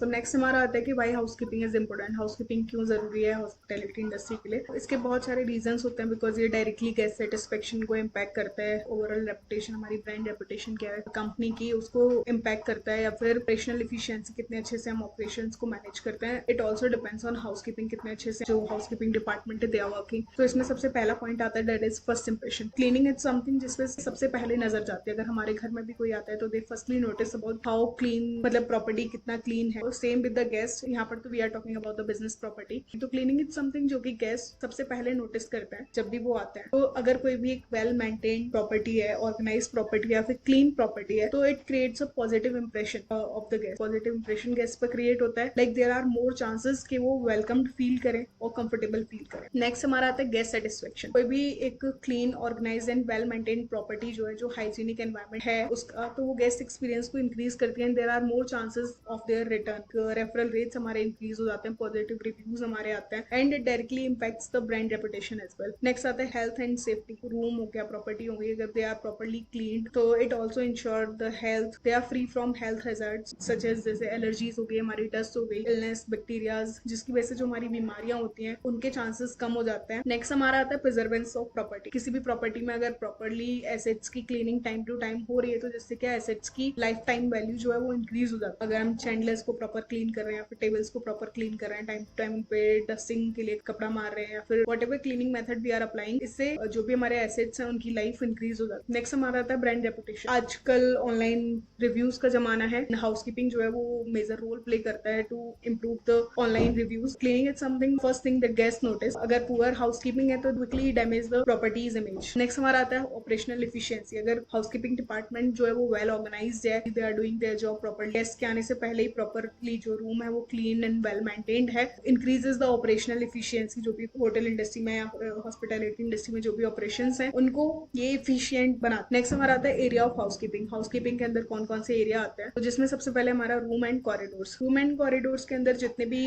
तो नेक्स्ट हमारा आता है कि भाई हाउसकीपिंग इज इंपॉर्टेंट। हाउसकीपिंग क्यों जरूरी है हॉस्पिटैलिटी इंडस्ट्री के लिए? इसके बहुत सारे रीजंस होते हैं, बिकॉज ये डायरेक्टली गेस्ट सेटिस्फेक्शन को इम्पैक्ट करता है, ओवरऑल रेपुटेशन, हमारी ब्रांड रेपुटेशन क्या है कंपनी की, उसको इम्पैक्ट करता है, या फिर ऑपरेशनल इफिशियंसी कितने अच्छे से हम ऑपरेशंस को मैनेज करते हैं। It also depends on housekeeping कितने अच्छे से जो हाउसकीपिंग डिपार्टमेंट है दे आर वर्किंग। तो इसमें सबसे पहला पॉइंट आता है that is first impression. Cleaning is something जिसपे सबसे पहले नजर जाती है। अगर हमारे घर में भी कोई आता है तो they firstly notice about how clean, मतलब प्रॉपर्टी कितना क्लीन है। सेम विद द गेस्ट, यहाँ पर तो we are talking about the business property. तो क्लीनिंग इज समथिंग जो कि गेस्ट सबसे पहले नोटिस करते हैं जब भी वो आते हैं। तो अगर कोई भी एक वेल मेंटेन्ड प्रॉपर्टी है, ऑर्गेनाइज प्रॉपर्टी या फिर क्लीन प्रॉपर्टी है, तो it creates a positive impression of the guest. Positive impression guest पर क्रिएट होता है, like there are more chances कि वो वेलकम्ड फील करें और कंफर्टेबल फील करें। नेक्स्ट हमारा आता है गेस्ट सेटिस्फेक्शन। कोई भी एक clean, organise and well maintained property जो है, जो हाइजीनिक एनवायरमेंट है उसका, तो वो गेस्ट एक्सपीरियंस को इंक्रीज करती है and there are more chances of their return. Referral rates हमारे इंक्रीज हो जाते हैं, पॉजिटिव रिव्यूज हमारे आते हैं and it directly impacts the brand reputation as well. Next आता है हेल्थ एंड सेफ्टी। रूम हो गया, प्रॉपर्टी हो गई, अगर दे आर प्रॉपर्ली क्लीन तो it also ensure the health, they are free from health hazards such as जैसे allergies हो गई, हमारी डस्ट हो गई, इलनेस, बैक्टीरियाज, जिसकी वजह से जो हमारी बीमारियां होती हैं उनके चांसेस कम हो जाते हैं। नेक्स्ट हमारा आता है प्रिजर्वेंस ऑफ प्रॉपर्टी। किसी भी प्रॉपर्टी में अगर प्रॉपर्ली एसेट्स की क्लीनिंग टाइम टू टाइम हो रही है तो जिससे क्या एसेट्स की लाइफ टाइम वैल्यू जो है वो इंक्रीज हो जाता है। अगर हम चैंडलर्स को प्रॉपर क्लीन कर रहे हैं या फिर टेबल्स को प्रॉपर क्लीन कर रहे हैं, टाइम टू टाइम पे डस्टिंग के लिए कपड़ा मार रहे हैं, या फिर whatever cleaning method we are applying, इससे जो भी हमारे एसेट्स हैं उनकी लाइफ इंक्रीज हो जाती है। नेक्स्ट हमारा आता है ब्रांड रेपुटेशन। आजकल ऑनलाइन रिव्यूज का जमाना है, हाउसकीपिंग जो है वो मेजर रोल प्ले करता है to improve the online reviews. Cleaning is something first thing that guest notice. अगर पुअर हाउसकीपिंग है तो quickly damage the property's image. Next हमारा आता है ऑपरेशनल इफिशियंसी। अगर हाउसकीपिंग डिपार्टमेंट जो है वो वेल ऑर्गेनाइज्ड है, they are doing their job properly, guest के आने से पहले ही प्रॉपरली जो रूम है वो क्लीन एंड वेल मेंटेन्ड है, इंक्रीजेस द ऑपरेशनल इफिशियंसी। जो भी होटल इंडस्ट्री में या हॉस्पिटैलिटी इंडस्ट्री में जो भी ऑपरेशंस हैं उनको ये इफिशियंट बनाता है। नेक्स्ट हमारा आता है एरिया ऑफ हाउसकीपिंग। हाउसकीपिंग के अंदर कौन कौन से एरिया आते हैं, तो जिसमें सबसे पहले हमारा room and corridors. Room and corridors के अंदर जितने भी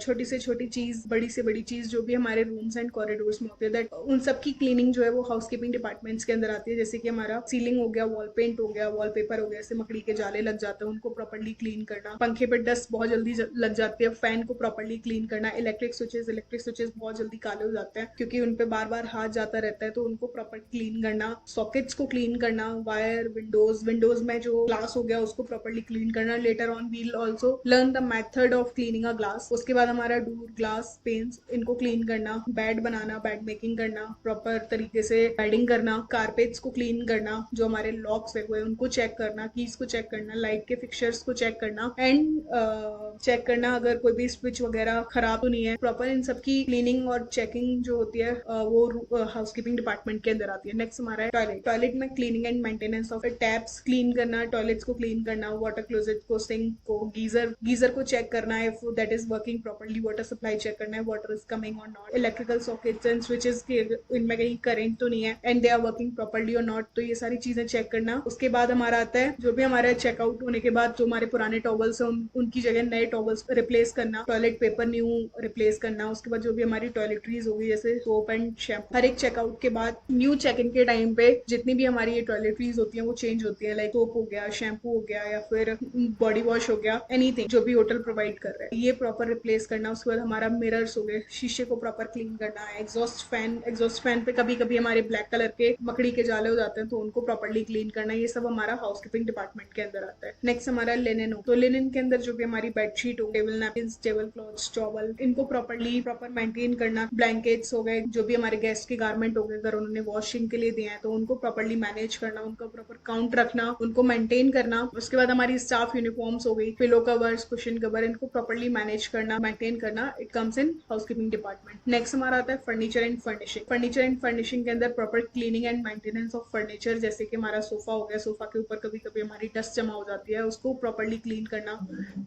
छोटी से छोटी चीज, बड़ी से बड़ी चीज जो भी हमारे रूम्स एंड कॉरिडोर्स में होती है, दैट उन सब की क्लीनिंग जो है वो हाउसकीपिंग डिपार्टमेंट्स के अंदर आती है। जैसे कि हमारा सीलिंग हो गया, वॉल पेंट हो गया, वॉलपेपर हो गया, ऐसे मकड़ी के जाले लग जाते हैं, उनको प्रॉपर्ली क्लीन करना। पंखे पे डस्ट बहुत जल्दी लग जाती है, फैन को प्रॉपर्ली क्लीन करना। इलेक्ट्रिक स्विचेस बहुत जल्दी काले हो जाते हैं क्योंकि उन पे बार बार हाथ जाता रहता है, तो उनको प्रॉपर क्लीन करना। सॉकेट्स को क्लीन करना, वायर, विंडोज में जो ग्लास हो गया उसको प्रॉपर्ली क्लीन करना। Later on we'll also learn the method of cleaning a glass. उसके बाद हमारा डोर, ग्लास, पेन्स, इनको क्लीन करना। बेड बनाना, बेड मेकिंग करना, प्रॉपर तरीके से बेडिंग करना। कारपेट्स को क्लीन करना, जो हमारे लॉक्स है उनको चेक करना, कीज को चेक करना, लाइट के फिक्चर्स को चेक करना एंड चेक करना अगर कोई भी स्विच वगैरह खराब तो नहीं है। प्रॉपर इन सब की क्लीनिंग और चेकिंग जो होती है वो हाउसकीपिंग डिपार्टमेंट के अंदर आती है। नेक्स्ट हमारा है टॉयलेट। टॉयलेट में cleaning and maintenance of taps clean करना, टॉयलेट्स को क्लीन करना, वाटर क्लोजेट को, सिंक को, गीजर को चेक करना है if that is working properly, water supply check करना है, वाटर इज कमिंग और not, electrical sockets and switches के इनमें कहीं करंट तो नहीं है and they are working properly और नॉट, तो ये सारी चीजें चेक करना। उसके बाद हमारा आता है जो भी हमारे चेकआउट होने के बाद जो हमारे पुराने टॉवल्स हैं उनकी जगह नए टॉवल्स रिप्लेस करना, टॉयलेट पेपर न्यू रिप्लेस करना। उसके बाद जो भी हमारी टॉयलेटरीज होगी जैसे सोप एंड शैम्पू, हर एक चेकआउट के बाद न्यू चेक इन के टाइम पे जितनी भी हमारी ये टॉयलेटरीज होती हैं वो चेंज होती है, लाइक सोप हो गया, शैम्पू हो गया या फिर बॉडी वॉश हो गया, एनीथिंग जो भी होटल प्रोवाइड कर रहे हैं ये प्रॉपर रिप्लेस करना। उसके बाद हमारा मिरर्स हो गए, शीशे को प्रॉपर क्लीन करना है। एग्जॉस्ट फैन पे कभी कभी हमारे ब्लैक कलर के मकड़ी के जाले हो जाते हैं तो उनको प्रॉपर्ली क्लीन करना। ये सब हमारा हाउसकीपिंग डिपार्टमेंट के अंदर आता है। नेक्स्ट हमारा लिनन हो, तो लिनन के अंदर जो भी हमारी बेडशीट हो, table napkins, table clothes, towel, इनको प्रॉपर मेंटेन करना। ब्लैंकेट्स हो गए, जो भी हमारे गेस्ट के गारमेंट हो गए अगर उन्होंने वॉशिंग के लिए दिए हैं तो उनको प्रॉपर्ली मैनेज करना, उनका प्रॉपर काउंट रखना, उनको मेंटेन करना। उसके बाद हमारी स्टाफ यूनिफॉर्म्स हो गई, पिलो कवर्स, कुशन कवर, इनको प्रॉपर्ली मैनेज करना, मेंटेन करना। It comes in housekeeping department. Next हमारा आता है furniture and furnishing. Furniture and furnishing के अंदर proper cleaning and maintenance of furniture, जैसे कि हमारा सोफा हो गया, सोफा के ऊपर कभी कभी हमारी डस्ट जमा हो जाती है, उसको प्रॉपर्ली क्लीन करना।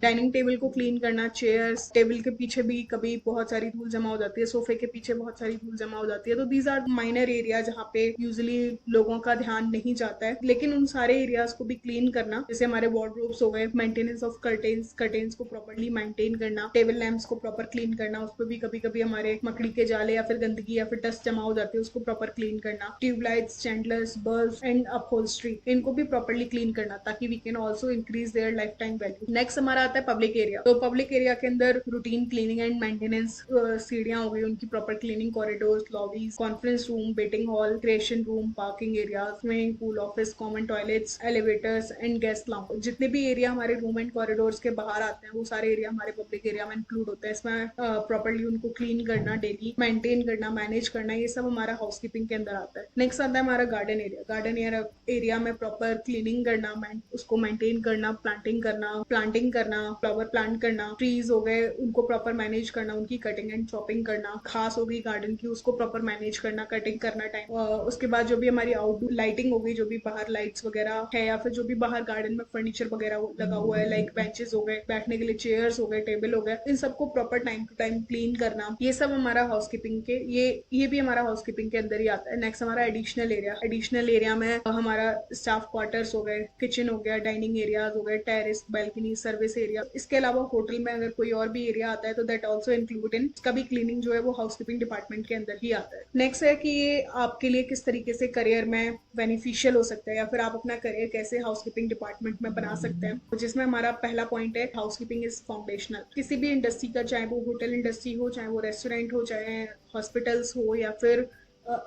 डाइनिंग टेबल को क्लीन करना, चेयर्स, टेबल के पीछे भी कभी बहुत सारी धूल जमा हो जाती है, सोफे के पीछे बहुत सारी धूल जमा हो जाती है। तो दीज आर माइनर एरिया जहाँ पे यूजुअली लोगों का ध्यान नहीं जाता है, लेकिन उन सारे एरियाज को भी क्लीन करना। जैसे हमारे वार्डरोब्स हो गए, मेंटेनेंस ऑफ कर्टेन्स को प्रॉपर्ली मेंटेन करना, टेबल लैंप्स को प्रॉपर क्लीन करना, उस पर भी कभी कभी हमारे मकड़ी के जाले या फिर गंदगी या फिर डस्ट जमा हो जाती है, उसको प्रॉपर क्लीन करना। Tube lights, chandeliers, bulb and upholstery, इनको भी प्रॉपर्ली क्लीन करना ताकि we can also increase their life time value. Next हमारा आता है पब्लिक एरिया। तो पब्लिक एरिया के अंदर रूटीन क्लीनिंग एंड मेंटेनेंस, सीढ़ियां हो गई उनकी proper cleaning, corridors, lobbies, conference room, waiting hall, creation room, parking area, swimming pool, office, common toilets, elevators and guest lounge. जितने भी एरिया हमारे रूम एंड कॉरिडोर्स के बाहर आते हैं वो सारे एरिया हमारे पब्लिक एरिया में इंक्लूड होते हैं। इसमें प्रॉपरली उनको क्लीन करना, डेली मेंटेन करना, मैनेज करना, ये सब हमारा हाउसकीपिंग के अंदर आता है। नेक्स्ट आता है हमारा गार्डन एरिया। गार्डन एरिया में प्रॉपर क्लीनिंग करना, उसको मेंटेन करना, प्लांटिंग करना, फ्लावर प्लांट करना, ट्रीज हो गए उनको प्रॉपर मैनेज करना, उनकी कटिंग एंड चॉपिंग करना, घास हो गई गार्डन की उसको प्रॉपर मैनेज करना, कटिंग करना टाइम। उसके बाद जो भी हमारी आउटडोर लाइटिंग हो गई, जो भी बाहर लाइट्स वगैरह है या फिर जो भी बाहर गार्डन में फर्नीचर वगैरह लगा हुआ है, लाइक बेंचेस हो गए, बैठने के लिए चेयर्स हो गए, टेबल हो गए, इन सबको proper time to time clean करना, ये सब हमारा हाउसकीपिंग के ये भी हमारा हाउसकीपिंग के अंदर ही आता है। नेक्स्ट हमारा एडिशनल एरिया। एडिशनल एरिया में हमारा स्टाफ क्वार्टर्स हो गए, किचन हो गया, डाइनिंग एरियाज हो गए, टेरेस, बालकनी, सर्विस एरिया। इसके अलावा होटल में अगर कोई और भी एरिया आता है तो दैट ऑल्सो इंक्लूड इन, इसका भी क्लीनिंग जो है वो हाउसकीपिंग डिपार्टमेंट के अंदर ही आता है। नेक्स्ट है कि ये आपके लिए किस तरीके से करियर में बेनिफिशियल हो सकता है या फिर आप अपना करियर कैसे हाउसकीपिंग डिपार्टमेंट में बना सकते हैं। तो जिसमें हमारा पहला पॉइंट है हाउसकीपिंग इज फाउंडेशनल। किसी भी इंडस्ट्री का, चाहे वो होटल इंडस्ट्री हो, चाहे वो रेस्टोरेंट हो, चाहे हॉस्पिटल्स हो या फिर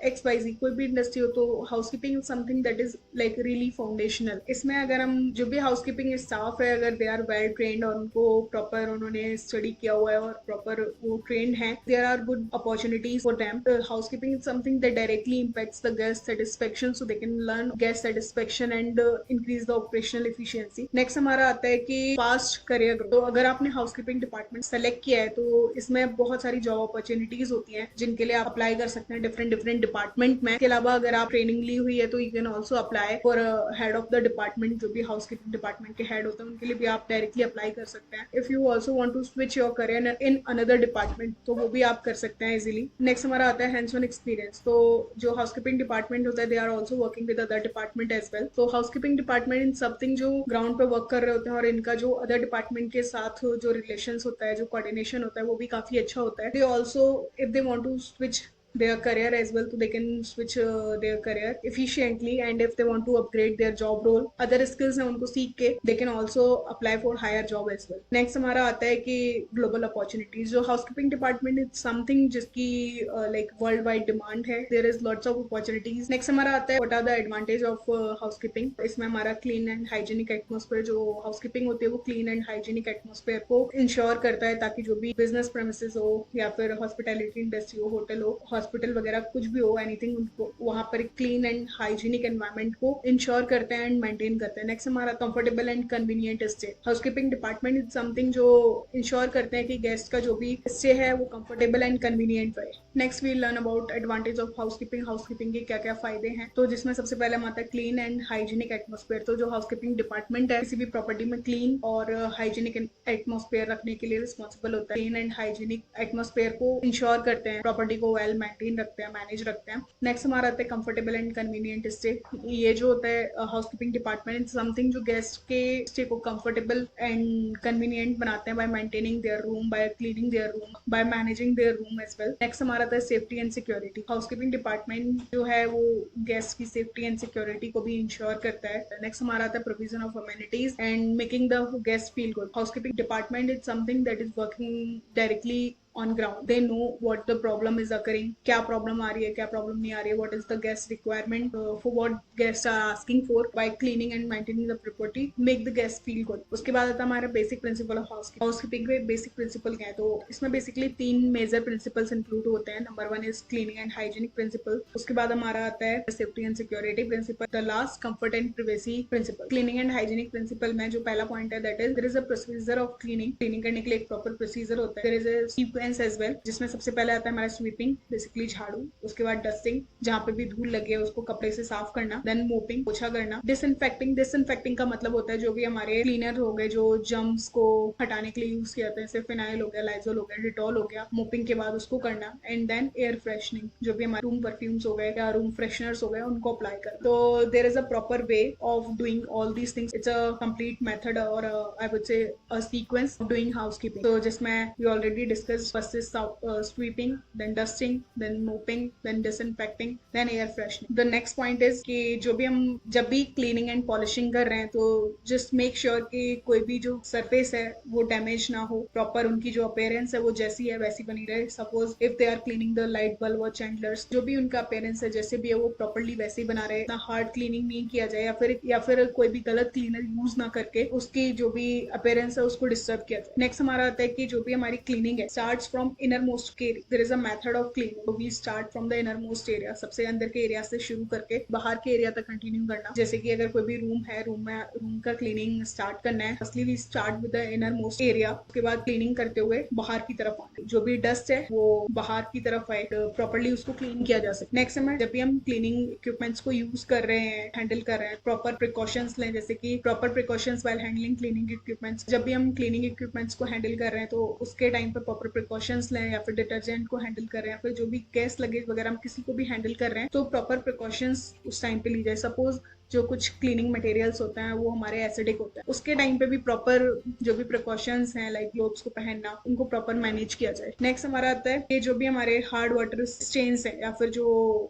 XYZ कोई भी इंडस्ट्री हो, तो housekeeping is something that is like really foundational. इसमें अगर हम जो भी हाउसकीपिंग स्टाफ है अगर दे आर वेल ट्रेन्ड और उनको प्रॉपर उन्होंने स्टडी किया हुआ है और प्रॉपर वो ट्रेन्ड है, there are good opportunities for them. Housekeeping is something that directly impacts the guest satisfaction, so they can learn guest satisfaction and increase the operational efficiency. Next हमारा आता है कि फास्ट करियर ग्रोथ। तो अगर आपने housekeeping department select किया है तो इसमें बहुत सारी जॉब अपॉर्चुनिटीज होती हैं जिनके लिए आप अप्लाई कर सकते हैं डिफरेंट डिपार्टमेंट में। इसके अलावा अगर आप ट्रेनिंग ली हुई है तो you can also apply for head of the department. जो भी हाउसकीपिंग डिपार्टमेंट के हेड होते हैं उनके लिए भी आप डायरेक्टली अप्लाई कर सकते हैं। If you also want to switch your career in another department तो वो भी आप कर सकते हैं इजीली। नेक्स्ट हमारा आता है हैंड्स ऑन एक्सपीरियंस। तो जो हाउसकीपिंग डिपार्टमेंट होता है they are also working with other department as well. तो हाउसकीपिंग डिपार्टमेंट इन समथिंग जो ग्राउंड पे वर्क कर रहे होते हैं और इनका जो अदर डिपार्टमेंट के साथ जो रिलेशन होता है, जो कोऑर्डिनेशन होता है वो भी काफी अच्छा होता है। They also if they want to switch their career as well, so they can switch their career efficiently, and if they want to upgrade their job role, other skills है उनको सीख के they can also apply for higher job as well. next हमारा आता है कि global opportunities। जो housekeeping department is something जिसकी like world wide demand है, there is lots of opportunities। next हमारा आता है what are the advantage of housekeeping। इसमें हमारा clean and hygienic atmosphere, जो housekeeping होती है वो clean and hygienic atmosphere को ensure करता है ताकि जो भी business premises हो या फिर hospitality industry हो, होटल हो, हॉस्पिटल वगैरह कुछ भी हो, एनीथिंग, उनको वहां पर क्लीन एंड हाइजीनिक एनवायरनमेंट को इंश्योर करते हैं एंड मेंटेन करते हैं। नेक्स्ट हमारा comfortable and convenient stay. Housekeeping department is something जो इंश्योर करते हैं कि गेस्ट का जो भी स्टे है वो कंफर्टेबल एंड कन्वीनियंट रहे। Next we learn about advantage of housekeeping. Housekeeping के क्या क्या फायदे हैं, तो जिसमें सबसे पहले हम आता है क्लीन एंड हाइजीनिक एटमोस्फेयर। तो जो हाउसकीपिंग डिपार्टमेंट है किसी भी प्रॉपर्टी में क्लीन और हाइजीनिक एटमोस्फेयर रखने के लिए रिस्पॉन्सिबल होता है। क्लीन एंड हाइजीनिक एटमोस्फेयर को इंश्योर करते हैं, प्रॉपर्टी को वेल मेंटेन रखते हैं, मैनेज रखते हैं। नेक्स्ट हमारा आता है कंफर्टेबल एंड कन्वीनियंट स्टे। ये जो होता है हाउसकीपिंग डिपार्टमेंट समथिंग जो गेस्ट के स्टे को कंफर्टेबल एंड कन्वीनियंट बनाते हैं by maintaining their room, by cleaning their room, by managing their room as well. Next हमारा आता है safety and security. Housekeeping department जो है वो गेस्ट की सेफ्टी एंड सिक्योरिटी को भी इंश्योर करता है। नेक्स्ट हमारा आता है provision of amenities and making the guest feel good. Housekeeping department is something that is working directly on ground. They know what the problem is occurring, क्या problem आ रही है, क्या problem नहीं आ रही है, what is the guest requirement for what guests are asking for by cleaning and maintaining the property, make the guest feel good. उसके बाद आता है हमारा basic principle of housekeeping। Housekeeping के basic principle क्या है, तो इसमें basically 3 major principles include होते हैं। Number 1 is cleaning and hygienic principle, उसके बाद हमारा आता है safety and security principle, the last comfort and privacy principle। cleaning and hygienic principle में जो पहला point है that is there is a procedure of cleaning करने के लिए एक proper procedure होता है। there is a sequence as well, जिसमें सबसे पहले आता है हमारा स्वीपिंग, बेसिकली झाड़ू, उसके बाद डस्टिंग, जहाँ पे भी धूल लगे उसको कपड़े से साफ करना, देन मोपिंग, पोछा करना, डिसइंफेक्टिंग का मतलब होता है जो भी हमारे क्लीनर हो गए जो जर्म्स को हटाने के लिए यूज किया जाता है, जैसे फिनाइल हो गया, लाइजोल हो गया, डिटॉल हो गया, मोपिंग के बाद उसको करना, एंड देन एयर फ्रेशनिंग, जो भी हमारे रूम परफ्यूम्स हो गए या रूम फ्रेशनर्स हो गए उनको अप्लाई करना। तो there is a proper way of doing all these things. It's a complete method और I would say a sequence of doing housekeeping. तो जिसमें we already discussed first is sweeping, then dusting, then mopping, then disinfecting, then air freshening. The next point is कि जो भी हम जब भी cleaning and polishing कर रहे हैं तो जस्ट मेक श्योर कि कोई भी जो सरफेस है वो डैमेज ना हो, प्रॉपर उनकी जो अपीयरेंस है वो जैसी है वैसी बनी रहे। Suppose if they are cleaning the light bulb और चैंडलर्स, जो भी उनका अपीयरेंस है जैसे भी है वो प्रॉपरली वैसे ही बना रहे, इतना हार्ड क्लीनिंग नहीं किया जाए या फिर कोई भी गलत क्लीनर यूज ना करके उसकी जो भी अपीयरेंस है उसको डिस्टर्ब किया जाए। नेक्स्ट हमारा आता है कि जो भी हमारी क्लीनिंग है starts from inner most area, there is a method of cleaning, we start from the inner most area, सबसे अंदर के एरिया से शुरू करके बाहर के एरिया तक कंटिन्यू करना। जैसे कि अगर कोई भी रूम है, रूम का क्लीनिंग स्टार्ट करना है, firstly we start with the inner most area, उसके बाद क्लीनिंग करते हुए बाहर की तरफ आना, जो भी डस्ट है वो बाहर की तरफ आए, प्रॉपरली उसको क्लीन किया जा सके। नेक्स्ट हमें जब भी हम क्लीनिंग इक्विपमेंट्स को यूज कर रहे हैं, हैंडल कर रहे हैं, प्रॉपर प्रिकॉशंस लें, जैसे कि proper precautions while handling cleaning equipments. जब भी हम क्लीनिंग इक्विपमेंट्स को हैंडल कर रहे हैं तो उसके टाइम पर प्रॉपर प्रिकॉशंस लें, या फिर डिटर्जेंट को हैंडल कर रहे हैं, फिर जो भी गैस लगेज वगैरह हम किसी को भी हैंडल कर रहे हैं तो प्रॉपर प्रिकॉशंस उस टाइम पे ली जाए। सपोज जो कुछ क्लीनिंग मटेरियल्स होते हैं वो हमारे एसिडिक होते हैं, उसके टाइम पे भी प्रॉपर जो भी प्रिकॉशंस हैं लाइक ग्लोव्स को पहनना, उनको प्रॉपर मैनेज किया जाए। नेक्स्ट हमारा आता है कि जो भी हमारे हार्ड वाटर स्टेन्स हैं या फिर जो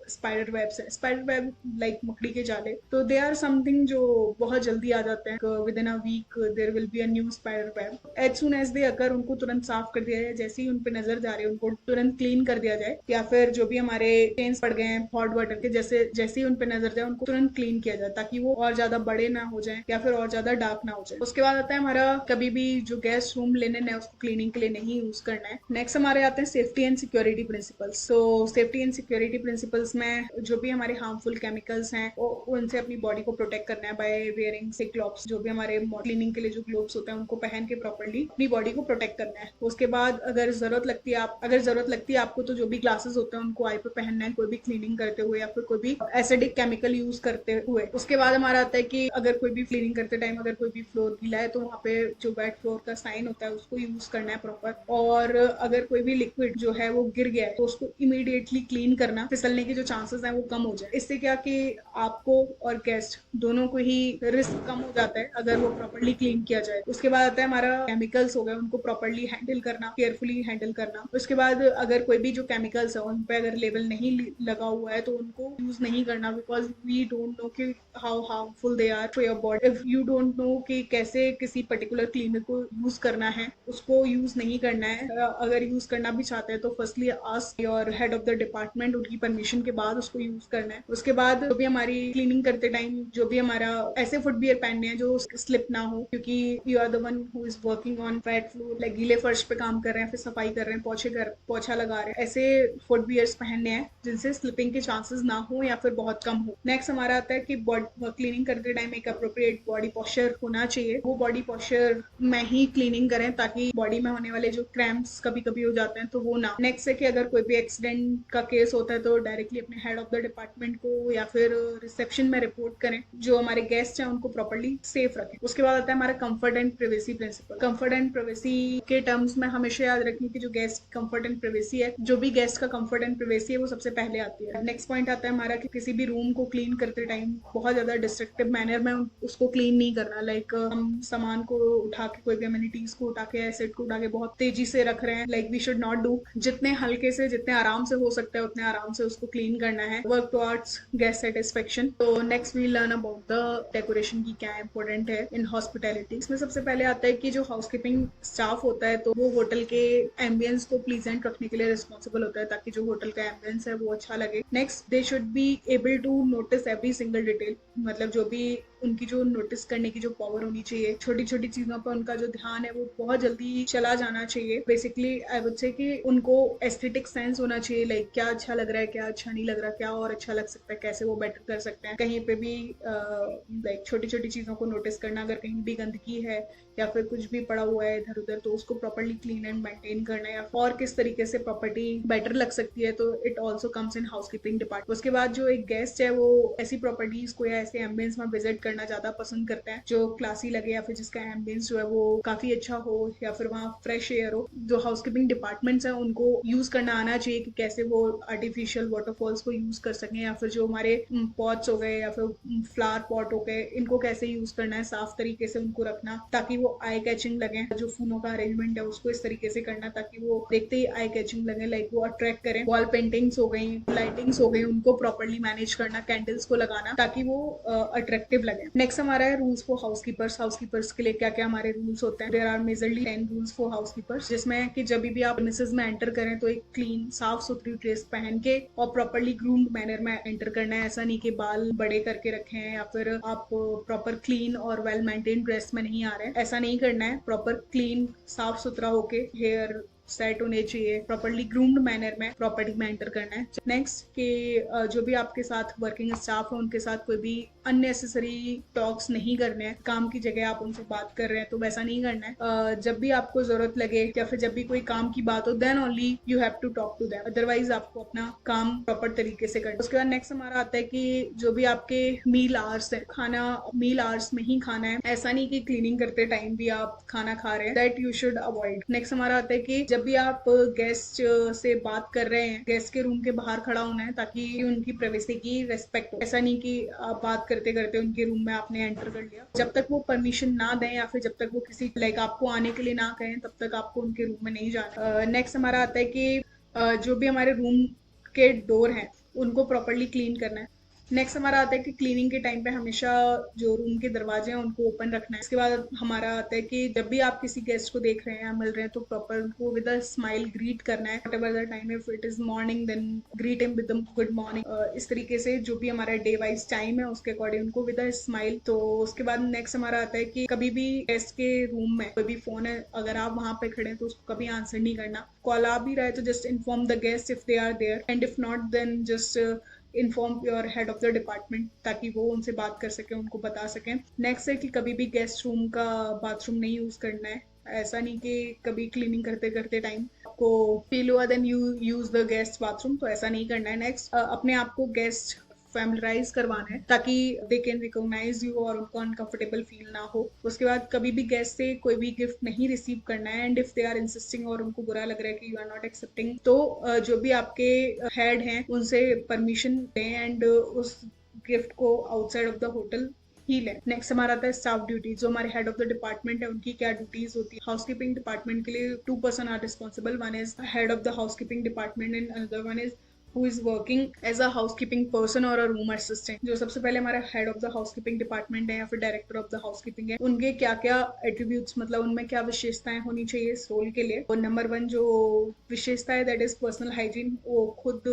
स्पाइडर वेब्स है, स्पाइडर वेब लाइक मकड़ी के जाले, तो दे आर समथिंग जो बहुत जल्दी आ जाते हैं, within a week there will be a new spider web. As soon as they occur उनको तुरंत साफ कर दिया जाए, जैसे ही उन पे नजर जा रही है उनको तुरंत क्लीन कर दिया जाए। या फिर जो भी हमारे स्टेन्स पड़ गए हैं हॉट वाटर के, जैसे ही उन पे नजर जाए उनको तुरंत क्लीन किया जाए ताकि वो और ज्यादा बड़े ना हो जाए या फिर और ज्यादा डार्क ना हो जाए। उसके बाद आता है हमारा कभी भी जो गेस्ट रूम लिनन है उसको क्लीनिंग के लिए नहीं यूज करना है। नेक्स्ट हमारे आते हैं सेफ्टी एंड सिक्योरिटी प्रिंसिपल्स। तो सेफ्टी एंड सिक्योरिटी प्रिंसिपल्स में जो भी हमारे हार्मफुल केमिकल्स हैं उनसे अपनी बॉडी को प्रोटेक्ट करना है बाय वेयरिंग सिक ग्लोव्स। जो भी हमारे क्लीनिंग के लिए जो ग्लोव्स होते हैं उनको पहन के प्रॉपरली अपनी बॉडी को प्रोटेक्ट करना है। उसके बाद अगर जरूरत लगती है आपको तो जो भी ग्लासेस होते हैं उनको आई पे पहनना है कोई भी क्लीनिंग करते हुए या फिर कोई भी एसिडिक केमिकल यूज करते हुए। उसके बाद हमारा आता है कि अगर कोई भी क्लीनिंग करते टाइम अगर कोई भी फ्लोर गीला है तो वहाँ पे जो वेट फ्लोर का साइन होता है उसको यूज करना है प्रॉपर। और अगर कोई भी लिक्विड जो है वो गिर गया है तो उसको इमीडिएटली क्लीन करना, फिसलने के जो चांसेस हैं वो कम हो जाए। इससे क्या कि आपको और गेस्ट दोनों को ही रिस्क कम हो जाता है अगर वो प्रॉपरली क्लीन किया जाए। उसके बाद आता है हमारा केमिकल्स हो गए, उनको प्रॉपरली हैंडल करना, केयरफुली हैंडल करना। उसके बाद अगर कोई भी जो केमिकल्स है उन पे अगर लेबल नहीं लगा हुआ है तो उनको यूज नहीं करना, बिकॉज वी डोंट नो कि how harmful they are for your body. If you don't know कि कैसे किसी पर्टिकुलर क्लीनर को यूज करना है, उसको यूज नहीं करना है। अगर यूज करना भी चाहते हैं तो firstly ask your head of the department, उनकी परमिशन के बाद उसको यूज करना है। उसके बाद जो भी हमारी क्लीनिंग करते टाइम जो भी हमारा ऐसे फुटवियर पहनने हैं जो स्लिप ना हो, क्योंकि you are the one who is working on wet floor, like गीले फर्श पे काम कर रहे हैं, फिर सफाई कर रहे हैं, पोछा लगा रहे हैं, ऐसे फुटवियर्स पहनने हैं जिनसे स्लिपिंग के चांसेस ना हो या फिर बहुत कम हो। नेक्स्ट हमारा आता है कि क्लीनिंग करते टाइम एक अप्रोप्रिएट बॉडी पॉस्चर होना चाहिए। वो बॉडी पॉस्चर में ही क्लीनिंग करें ताकि बॉडी में होने वाले जो क्रैम्प्स कभी कभी हो जाते हैं तो वो ना। नेक्स्ट है कि अगर कोई भी एक्सीडेंट का केस होता है तो डायरेक्टली अपने हेड ऑफ द डिपार्टमेंट को या फिर रिसेप्शन में रिपोर्ट करें। जो हमारे गेस्ट हैं उनको प्रॉपर्ली सेफ रखें। उसके बाद आता है हमारा comfort and privacy principle. Comfort and privacy के टर्म्स में हमेशा याद रखें कि जो गेस्ट कंफर्ट एंड प्राइवेसी है, जो भी गेस्ट का कंफर्ट एंड प्राइवेसी है वो सबसे पहले आती है। नेक्स्ट पॉइंट आता है हमारा कि किसी भी रूम को क्लीन करते टाइम बहुत ज्यादा डिस्ट्रक्टिव मैनर में उसको क्लीन नहीं करना। लाइक हम सामान को उठा के, कोई भी अम्यूनिटीज को उठा के, एसिड को उठा के बहुत तेजी से रख रहे हैं, like we should not do. जितने हल्के से, जितने आराम से हो सकता है उतने आराम से उसको क्लीन करना है। Work towards guest satisfaction. तो next we learn about the decoration की क्या इंपॉर्टेंट है इन हॉस्पिटैलिटी। इसमें सबसे पहले आता है कि जो हाउसकीपिंग स्टाफ होता है तो वो होटल के एम्बियंस को प्लीजेंट रखने के लिए रिस्पॉन्सिबल होता है ताकि जो होटल का एम्बियंस है वो अच्छा लगे। Next they should be able to notice every single detail, मतलब जो भी उनकी जो नोटिस करने की जो पावर होनी चाहिए, छोटी छोटी चीजों पर उनका जो ध्यान है वो बहुत जल्दी चला जाना चाहिए। बेसिकली आई वुड से कि उनको एस्थेटिक सेंस होना चाहिए, लाइक क्या अच्छा लग रहा है, क्या अच्छा नहीं लग रहा, क्या और अच्छा लग सकता है, कैसे वो बेटर कर सकते हैं। कहीं पे भी लाइक छोटी छोटी चीजों को नोटिस करना, अगर कहीं भी गंदगी है या फिर कुछ भी पड़ा हुआ है इधर उधर तो उसको प्रॉपर्ली क्लीन एंड मेंटेन करना, या और किस तरीके से प्रॉपर्टी बेटर लग सकती है, तो it also comes in housekeeping department. उसके बाद जो एक गेस्ट है वो ऐसी प्रॉपर्टीज को या ऐसे एम्बियंस में विजिट करना ज्यादा पसंद करते हैं, जो क्लासी लगे या फिर जिसका एम्बियंस जो है वो काफी अच्छा हो या फिर वहाँ फ्रेश एयर हो। जो हाउसकीपिंग डिपार्टमेंट्स हैं उनको यूज करना आना चाहिए कि कैसे वो आर्टिफिशियल वाटरफॉल्स को यूज कर सकें, या फिर जो हमारे पॉट्स हो गए या फिर फ्लावर पॉट हो गए, इनको कैसे यूज करना है, साफ तरीके से उनको रखना ताकि वो आई कैचिंग लगे। जो फूलों का अरेंजमेंट है उसको इस तरीके से करना ताकि वो देखते ही आई कैचिंग लगे, लाइक वो अट्रैक्ट करें। वॉल पेंटिंग्स हो गई, लाइटिंग्स हो गई, उनको प्रॉपरली मैनेज करना, कैंडल्स को लगाना ताकि वो अट्रैक्टिव लगे। नेक्स्ट हमारा है रूल्स फॉर हाउसकीपर्स। हाउसकीपर्स के लिए क्या क्या हमारे रूल्स होते हैं? There are majorly 10 rules for housekeepers, जिसमें कि जब भी आप मिसेज में एंटर करें तो एक क्लीन साफ सुथरी ड्रेस पहन के और प्रॉपरली ग्रूम्ड मैनर में एंटर करना है। ऐसा नहीं कि बाल बड़े करके रखे हैं या फिर आप प्रॉपर क्लीन और वेल मेंटेन ड्रेस में नहीं आ रहे हैं, ऐसा नहीं करना है। प्रॉपर क्लीन साफ सुथरा होके हेयर सेट होने चाहिए, प्रॉपरली ग्रूम्ड मैनर में प्रॉपर्टी में एंटर करना है। नेक्स्ट कि जो भी आपके साथ वर्किंग स्टाफ है उनके साथ कोई भी अननेसेसरी टॉक्स नहीं करने हैं। काम की जगह आप उनसे बात कर रहे हैं तो वैसा नहीं करना है। जब भी आपको जरूरत लगे या फिर जब भी कोई काम की बात हो then only you have to talk to them, otherwise आपको अपना काम प्रॉपर तरीके से करना है। उसके बाद नेक्स्ट हमारा आता है कि जो भी आपके मील आवर्स है, खाना मील आवर्स में ही खाना है। ऐसा नहीं कि क्लीनिंग करते टाइम भी आप खाना खा रहे हैं, that you should avoid. Next हमारा आता है कि जब भी आप गेस्ट से बात कर रहे हैं, गेस्ट के रूम के बाहर खड़ा होना है ताकि उनकी प्राइवेसी की रेस्पेक्ट हो। ऐसा नहीं कि आप बात करते करते उनके रूम में आपने एंटर कर लिया। जब तक वो परमिशन ना दें या फिर जब तक वो किसी लाइक आपको आने के लिए ना कहें तब तक आपको उनके रूम में नहीं जाना। नेक्स्ट हमारा आता है कि जो भी हमारे रूम के डोर हैं उनको प्रॉपरली क्लीन करना है। नेक्स्ट हमारा आता है कि क्लीनिंग के टाइम पे हमेशा जो रूम के दरवाजे हैं उनको ओपन रखना है। इसके बाद हमारा आता है कि जब भी आप किसी गेस्ट को देख रहे हैं या मिल रहे हैं तो प्रॉपर उनको विद अ स्माइल ग्रीट करना है। Whatever the time, if it is morning then greet him with good morning. इस तरीके से जो भी हमारा डे वाइज टाइम है उसके अकॉर्डिंग उनको विद अ स्माइल। तो उसके बाद नेक्स्ट हमारा आता है कि कभी भी गेस्ट के रूम में कोई भी फोन है, अगर आप वहां पे खड़े हैं तो उसको कभी आंसर नहीं करना। कॉल आ भी रहा है तो just inform the guest if they are there, and if not then just inform your head of the department ताकि वो उनसे बात कर सके, उनको बता सकें। नेक्स्ट है कि कभी भी गेस्ट रूम का बाथरूम नहीं यूज करना है। ऐसा नहीं कि कभी क्लीनिंग करते करते टाइम आपको फील हुआ then you use the guest bathroom, तो ऐसा नहीं करना है। नेक्स्ट अपने आप को गेस्ट फैमिलराइज करवाना है ताकि दे कैन रिकॉग्नाइज यू और उनको अनकंफर्टेबल फील ना हो। उसके बाद कभी भी गेस्ट से कोई भी गिफ्ट नहीं रिसीव करना है, and if they are insisting और उनको बुरा लग रहा है कि यू आर नॉट एक्सेप्टिंग, तो जो भी आपके हेड हैं उनसे परमिशन दें एंड उस गिफ्ट को आउटसाइड ऑफ द होटल ही लें। नेक्स्ट हमारा आता है स्टाफ ड्यूटी। जो हमारे हेड ऑफ द डिपार्टमेंट है उनकी क्या ड्यूटीज होती है? हाउसकीपिंग डिपार्टमेंट के लिए 2 person are responsible. One is head of the housekeeping department and another one is who is working as a housekeeping person or a room assistant। जो सबसे पहले हमारा head of the housekeeping department है या फिर director of the housekeeping है, उनके क्या क्या एट्रीब्यूट्स, मतलब उनमें क्या विशेषताएं होनी चाहिए इस रोल के लिए। और नंबर 1 जो विशेषता है दैट इज पर्सनल हाइजीन। वो खुद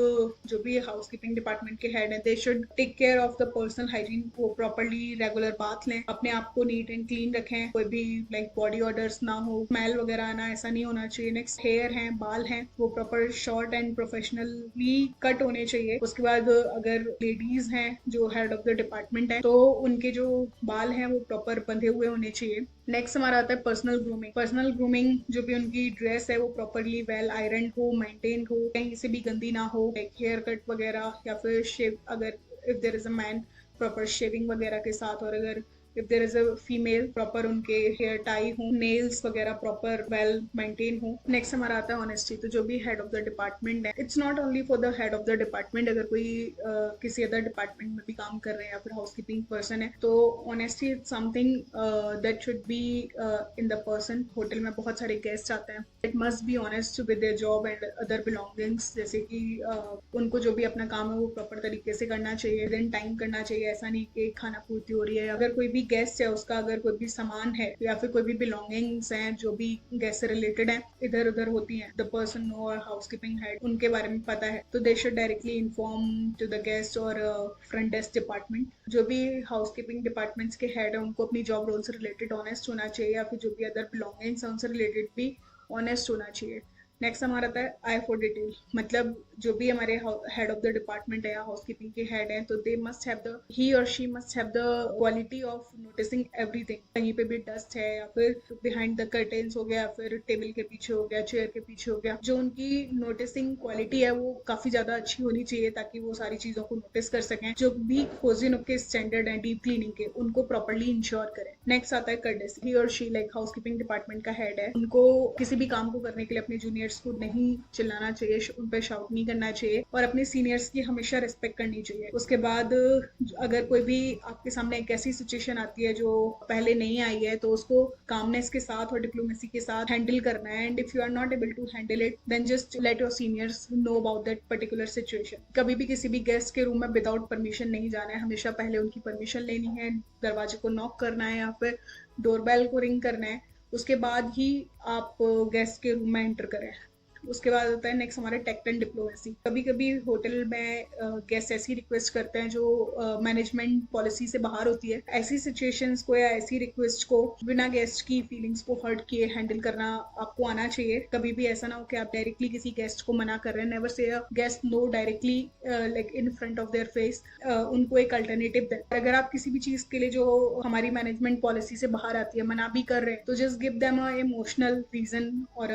जो भी हाउसकीपिंग डिपार्टमेंट के हेड है they should take care of the personal hygiene. वो प्रॉपरली रेगुलर बाथ लें, अपने आप को नीट एंड क्लीन रखें, कोई भी लाइक बॉडी ऑर्डर्स ना हो, स्मेल वगैरह आना, ऐसा नहीं होना चाहिए। नेक्स्ट हेयर है, बाल हैं, वो proper short and professionally cut होने चाहिए। उसके बाद अगर लेडीज हैं जो हेड ऑफ द डिपार्टमेंट है तो उनके जो बाल हैं वो प्रॉपर बंधे हुए होने चाहिए। नेक्स्ट हमारा आता है पर्सनल ग्रूमिंग। पर्सनल ग्रूमिंग जो भी उनकी ड्रेस है वो प्रॉपरली वेल आयरन हो, मेंटेन हो, कहीं से भी गंदी ना हो, लाइक हेयर कट वगैरह या फिर शेव, अगर if there is a man proper shaving वगैरह के साथ, और अगर if there is a female proper उनके हेयर टाई हो, नेल्स वगैरह प्रॉपर वेल मेंटेन हो। नेक्स्ट हमारा आता है ऑनेस्टी। तो जो भी हेड ऑफ द डिपार्टमेंट है, it's not only for the head of the department, अगर कोई किसी अदर डिपार्टमेंट में भी काम कर रहे हैं या फिर हाउसकीपिंग पर्सन है तो honesty is something that should be in the person. Hotel में बहुत सारे गेस्ट आते हैं, it must be honest with their job and other belongings. जैसे कि उनको जो भी अपना काम है वो प्रॉपर तरीके से करना चाहिए, देन टाइम करना चाहिए। ऐसा नहीं कि खाना पूर्ति हो रही है, अगर कोई भी गेस्ट है उसका अगर कोई भी सामान है या फिर कोई भी बिलोंगिंग्स हैं जो भी गेस्ट से रिलेटेड है इधर उधर होती हैं, द पर्सन नो और हाउसकीपिंग हेड उनके बारे में पता है तो they should directly inform to the guest और फ्रंट डेस्क डिपार्टमेंट। जो भी हाउसकीपिंग डिपार्टमेंट्स के हेड है उनको अपनी जॉब रोल से रिलेटेड ऑनेस्ट होना चाहिए, या फिर जो भी अदर बिलोंगिंग्स है उनसे रिलेटेड भी ऑनेस्ट होना चाहिए। नेक्स्ट हमारा आता है आई फॉर डिटेल, मतलब जो भी हमारे हेड ऑफ द डिपार्टमेंट है या हाउसकीपिंग के हेड हैं, तो दे मस्ट हैव द, ही और she must have the quality of noticing everything. कहीं पे भी डस्ट है या फिर बिहाइंड द कर्टेन्स हो गया, फिर टेबल के पीछे हो गया, चेयर के पीछे हो गया, जो उनकी नोटिसिंग क्वालिटी है वो काफी ज्यादा अच्छी होनी चाहिए ताकि वो सारी चीजों को नोटिस कर सकें। जो भी कोजिन के स्टैंडर्ड है डीप क्लीनिंग के, उनको प्रॉपर्ली इंश्योर करें। नेक्स्ट आता है कर्टेसी, ही और शी लाइक हाउसकीपिंग डिपार्टमेंट का हेड है, उनको किसी भी काम को करने के लिए अपने जूनियर्स को नहीं चिल्लाना चाहिए, उन पर शाउट नहीं करना चाहिए और अपने सीनियर्स की हमेशा रिस्पेक्ट करनी चाहिए। उसके बाद अगर कोई भी आपके सामने एक ऐसी सिचुएशन आती है जो पहले नहीं आई है, तो उसको कामनेस के साथ और डिप्लोमेसी के साथ हैंडल करना है। And if you are not able to handle it, then just let your seniors know about that particular situation. कभी भी किसी भी गेस्ट के रूम में विदाउट परमिशन नहीं जाना है, हमेशा पहले उनकी परमिशन लेनी है, दरवाजे को नॉक करना है या फिर डोरबेल को रिंग करना है, उसके बाद ही आप गेस्ट के रूम में एंटर करें। उसके बाद होता है नेक्स्ट हमारे टैक्ट एंड डिप्लोमेसी। कभी कभी होटल में गेस्ट ऐसी रिक्वेस्ट करते हैं जो मैनेजमेंट पॉलिसी से बाहर होती है। ऐसी सिचुएशंस को या ऐसी रिक्वेस्ट को बिना गेस्ट की फीलिंग्स को हर्ट किए हैंडल करना आपको आना चाहिए। कभी भी ऐसा ना हो कि आप डायरेक्टली किसी गेस्ट को मना कर रहे हैं। Never say a guest no directly like in front of their face. उनको एक अल्टरनेटिव दें। अगर आप किसी भी चीज के लिए जो हमारी मैनेजमेंट पॉलिसी से बाहर आती है मना भी कर रहे हैं, तो just give them a emotional reason और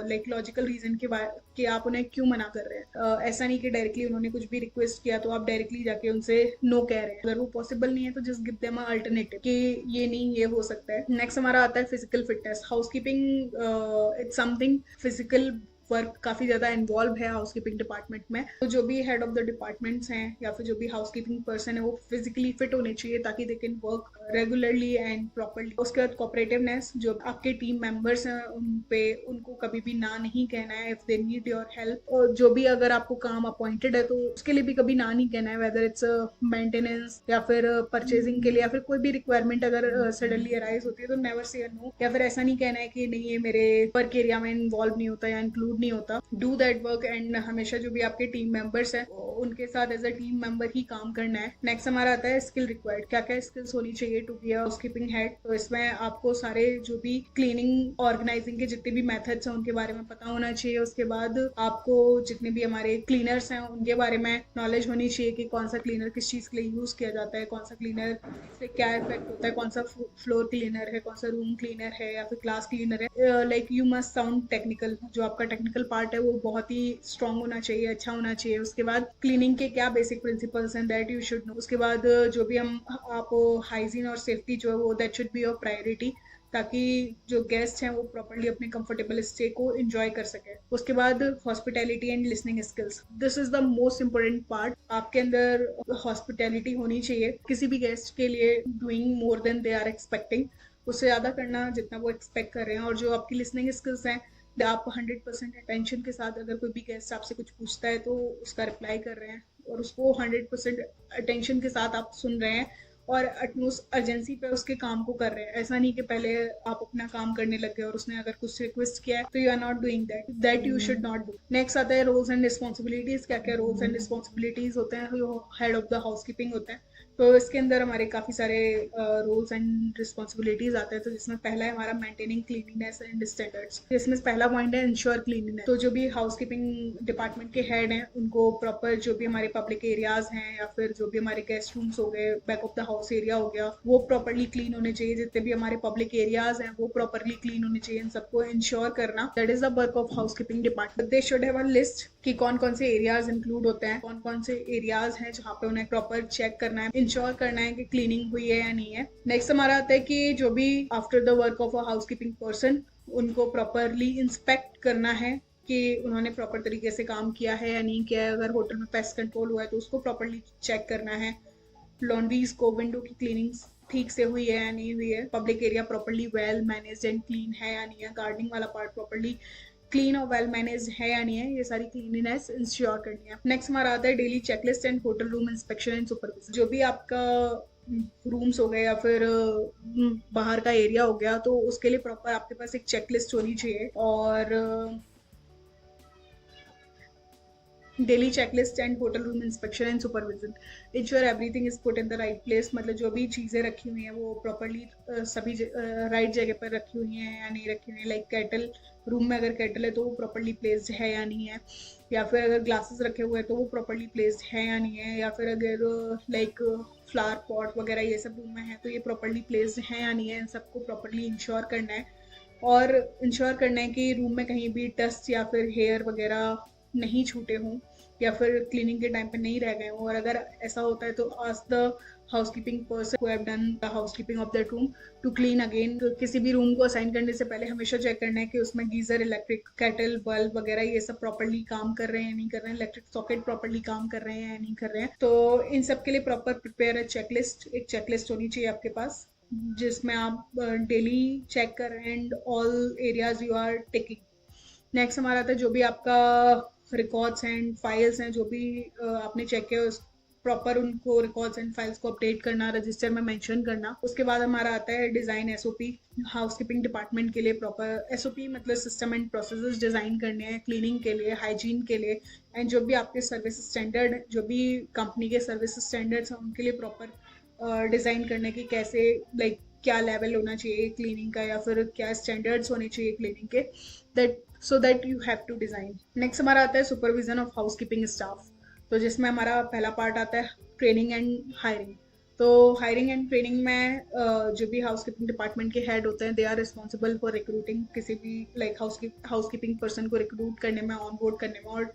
लाइक लॉजिकल रीजन कि आप उन्हें क्यों मना कर रहे हैं। ऐसा नहीं कि डायरेक्टली उन्होंने कुछ भी रिक्वेस्ट किया तो आप डायरेक्टली जाके उनसे नो कह रहे हैं। अगर वो पॉसिबल नहीं है तो जस्ट गिव देम अ अल्टरनेटिव कि ये नहीं, ये हो सकता है। नेक्स्ट हमारा आता है physical fitness. Housekeeping it's something physical work काफी ज्यादा इन्वॉल्व है हाउसकीपिंग डिपार्टमेंट में। तो जो भी हेड ऑफ द डिपार्टमेंट्स हैं या फिर जो भी हाउसकीपिंग पर्सन है वो फिजिकली फिट होने चाहिए ताकि they can work regularly and properly. उसके बाद कोऑपरेटिवनेस, जो आपके टीम मेंबर्स हैं उनको कभी भी ना नहीं कहना है if they need your help. और जो भी अगर आपको काम अपॉइंटेड है तो उसके लिए भी कभी ना नहीं कहना है, वेदर इट्स मेंटेनेंस या फिर परचेजिंग के लिए या फिर कोई भी रिक्वायरमेंट अगर सडनली अराइज होती है तो नेवर से नो। या फिर ऐसा नहीं कहना है कि नहीं ये मेरे वर्क एरिया में इन्वॉल्व नहीं होता या इंक्लूड नहीं होता। डू दैट वर्क एंड हमेशा जो भी आपके टीम मेंबर्स हैं उनके साथ एज अ टीम मेंबर ही काम करना है। नेक्स्ट हमारा आता है स्किल रिक्वायर्ड। क्या क्या स्किल्स होनी चाहिए to be a housekeeping head. तो इसमें आपको सारे जो भी क्लीनिंग ऑर्गेनाइजिंग के जितने भी मेथड्स हैं उनके बारे में पता होना चाहिए। उसके बाद आपको जितने भी हमारे क्लीनर्स हैं उनके बारे में नॉलेज होनी चाहिए कि कौन सा क्लीनर किस चीज के लिए यूज किया जाता है, कौन सा क्लीनर से क्या इफेक्ट होता है, कौन सा फ्लोर क्लीनर है, कौन सा रूम क्लीनर है या फिर क्लास क्लीनर है। Like you must sound technical. जो आपका टेक्निकल पार्ट है वो बहुत ही स्ट्रांग होना चाहिए, अच्छा होना चाहिए। उसके बाद क्लीनिंग के क्या बेसिक प्रिंसिपल्स हैं दैट यू शुड नो। उसके बाद जो भी आप हाइजीन और सेफ्टी जो है वो that should be your priority ताकि जो गेस्ट हैं वो प्रॉपर्ली अपने कंफर्टेबल स्टे को एंजॉय कर सके। उसके बाद hospitality and listening skills, this is the most important part. आपके अंदर हॉस्पिटैलिटी होनी चाहिए किसी भी गेस्ट के लिए, doing more than they are expecting, उससे ज़्यादा करना जितना वो एक्सपेक्ट कर रहे हैं। और जो आपकी लिसनिंग स्किल्स हैं, आप 100% अटेंशन के साथ अगर कोई भी गेस्ट आपसे कुछ पूछता है तो उसका रिप्लाई कर रहे हैं और उसको 100% अटेंशन के साथ आप सुन रहे हैं और अटमोस्ट अर्जेंसी पे उसके काम को कर रहे हैं। ऐसा नहीं कि पहले आप अपना काम करने लग गए और उसने अगर कुछ रिक्वेस्ट किया है तो you are not doing that you should not do. Next आता है रोल्स एंड रिस्पॉन्सिबिलिटीज। क्या क्या रोल्स एंड रिस्पॉन्सिबिलिटीज होते हैं जो हेड ऑफ द हाउसकीपिंग होता है। तो इसके अंदर हमारे काफी सारे रोल्स एंड रिस्पॉन्सिबिलिटीज आते हैं। तो जिसमें पहला है हमारा मेंटेनिंग क्लीनिनेस एंड स्टैंडर्ड्स। जिसमें पहला पॉइंट है इंश्योर क्लीनिनेस। तो जो भी हाउसकीपिंग डिपार्टमेंट के हेड हैं उनको प्रॉपर जो भी हमारे पब्लिक एरियाज हैं या फिर जो भी हमारे गेस्ट रूम्स हो गए, back of the house area हो गया, वो प्रॉपर्ली क्लीन होने चाहिए। जितने भी हमारे पब्लिक एरियाज हैं वो प्रॉपर्ली क्लीन होने चाहिए। इन सबको इंश्योर करना that is the work of housekeeping department. They should have a list कि कौन कौन से एरियाज इंक्लूड होते हैं, कौन कौन से एरियाज हैं जहाँ पे उन्हें प्रॉपर चेक करना है, इंश्योर करना है कि क्लीनिंग हुई है या नहीं है। नेक्स्ट हमारा आता है कि जो भी after the work of a housekeeping person उनको प्रॉपरली इंस्पेक्ट करना है कि उन्होंने प्रॉपर तरीके से काम किया है या नहीं किया है। अगर होटल में पेस्ट कंट्रोल हुआ है तो उसको प्रॉपरली चेक करना है। लॉन्ड्रीज को, विंडो की क्लीनिंग ठीक से हुई है या नहीं हुई है, public area properly well managed and clean है या नहीं है, गार्डनिंग वाला पार्ट प्रॉपरली क्लीन और वेल मैनेज है या नहीं है, ये सारी क्लीनिनेस इंश्योर करनी है। नेक्स्ट हमारा आता है daily checklist and hotel room inspection and supervision. जो भी आपका रूम्स हो गए या फिर बाहर का एरिया हो गया तो उसके लिए प्रॉपर आपके पास एक चेकलिस्ट होनी चाहिए और daily checklist and hotel room inspection and supervision. Ensure everything is put in the right place. मतलब जो भी चीज़ें रखी हुई हैं वो प्रॉपरली सभी राइट जगह पर रखी हुई हैं या नहीं रखी हुई हैं। लाइक केटल रूम में अगर केटल है तो वो प्रॉपर्ली प्लेस्ड है या नहीं है, या फिर अगर ग्लासेस रखे हुए हैं तो वो प्रॉपर्ली प्लेस्ड है या नहीं है, या फिर अगर लाइक फ्लावर पॉट वगैरह ये सब रूम में है तो ये प्रॉपर्ली प्लेस्ड है या नहीं है, इन सबको प्रॉपर्ली इंश्योर करना है। और इंश्योर करना है कि रूम में कहीं भी डस्ट या फिर हेयर वगैरह नहीं छूटे हों या फिर क्लीनिंग के टाइम पे नहीं रह गए हों। और अगर ऐसा होता है तो ask the housekeeping person who have done the housekeeping of that room to clean again. किसी भी रूम को असाइन करने से पहले हमेशा चेक करना है कि उसमें गीजर, इलेक्ट्रिक केटल, बल्ब वगैरह ये सब प्रॉपर्ली काम कर रहे हैं या नहीं कर रहे हैं, इलेक्ट्रिक सॉकेट प्रॉपर्ली काम कर रहे हैं या नहीं कर रहे हैं। तो इन सब के लिए प्रॉपर प्रिपेयर है चेकलिस्ट, एक चेकलिस्ट होनी चाहिए आपके पास जिसमें आप डेली चेक कर and all areas you are taking. Next हमारा आता है जो भी आपका रिकॉर्ड्स एंड फाइल्स हैं, जो भी आपने चेक किया उस प्रॉपर उनको रिकॉर्ड्स एंड फाइल्स को अपडेट करना, रजिस्टर में मेंशन करना। उसके बाद हमारा आता है डिज़ाइन एसओपी। हाउसकीपिंग डिपार्टमेंट के लिए प्रॉपर एसओपी मतलब सिस्टम एंड प्रोसेसेस डिज़ाइन करने हैं क्लीनिंग के लिए, हाइजीन के लिए, एंड जो भी आपके सर्विस स्टैंडर्ड, जो भी कंपनी के सर्विस स्टैंडर्ड्स हैं उनके लिए प्रॉपर डिज़ाइन करने की कैसे लाइक क्या लेवल होना चाहिए क्लीनिंग का या फिर क्या स्टैंडर्ड्स होने चाहिए क्लीनिंग के, that so that you have to design. Next हमारा आता है सुपरविजन ऑफ हाउसकीपिंग स्टाफ, तो जिसमें हमारा पहला पार्ट आता है ट्रेनिंग एंड हायरिंग। तो हायरिंग एंड ट्रेनिंग में जो भी हाउसकीपिंग डिपार्टमेंट के हेड होते हैं they are responsible for recruiting किसी भी लाइक हाउसकीपिंग पर्सन को रिक्रूट करने में, ऑन बोर्ड करने में और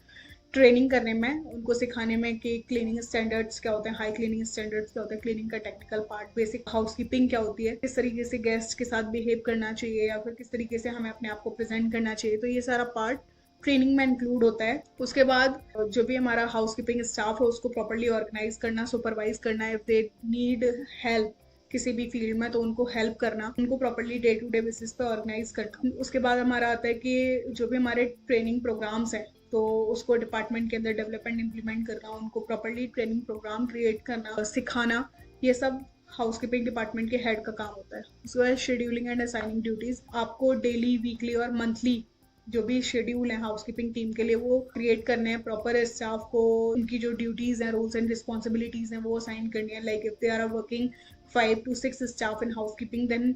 ट्रेनिंग करने में, उनको सिखाने में कि क्लीनिंग स्टैंडर्ड्स क्या होते हैं, हाई क्लीनिंग स्टैंडर्ड्स क्या होते हैं, क्लीनिंग का टेक्निकल पार्ट, बेसिक हाउसकीपिंग क्या होती है, किस तरीके से गेस्ट के साथ बिहेव करना चाहिए या फिर किस तरीके से हमें अपने आप को प्रेजेंट करना चाहिए। तो ये सारा पार्ट ट्रेनिंग में इंक्लूड होता है। उसके बाद जो भी हमारा हाउसकीपिंग स्टाफ है उसको प्रॉपर्ली ऑर्गेनाइज करना, सुपरवाइज करना, इफ दे नीड हेल्प किसी भी फील्ड में तो उनको हेल्प करना, उनको properly day to day basis पे ऑर्गेनाइज करना। उसके बाद हमारा आता है कि जो भी हमारे ट्रेनिंग प्रोग्राम्स हैं तो उसको डिपार्टमेंट के अंदर डेवलपमेंट इम्प्लीमेंट करना, उनको प्रॉपर्ली ट्रेनिंग प्रोग्राम क्रिएट करना, सिखाना, ये सब हाउसकीपिंग डिपार्टमेंट के हेड का काम होता है। उसके बाद शेड्यूलिंग एंड असाइनिंग ड्यूटीज, आपको डेली, वीकली और मंथली जो भी शेड्यूल है हाउसकीपिंग टीम के लिए वो क्रिएट करने हैं, प्रॉपर स्टाफ को उनकी जो ड्यूटीज हैं, रोल्स एंड रिस्पॉन्सिबिलिटीज हैं वो असाइन करनी है। Like if they are working 5 to 6 staff in housekeeping then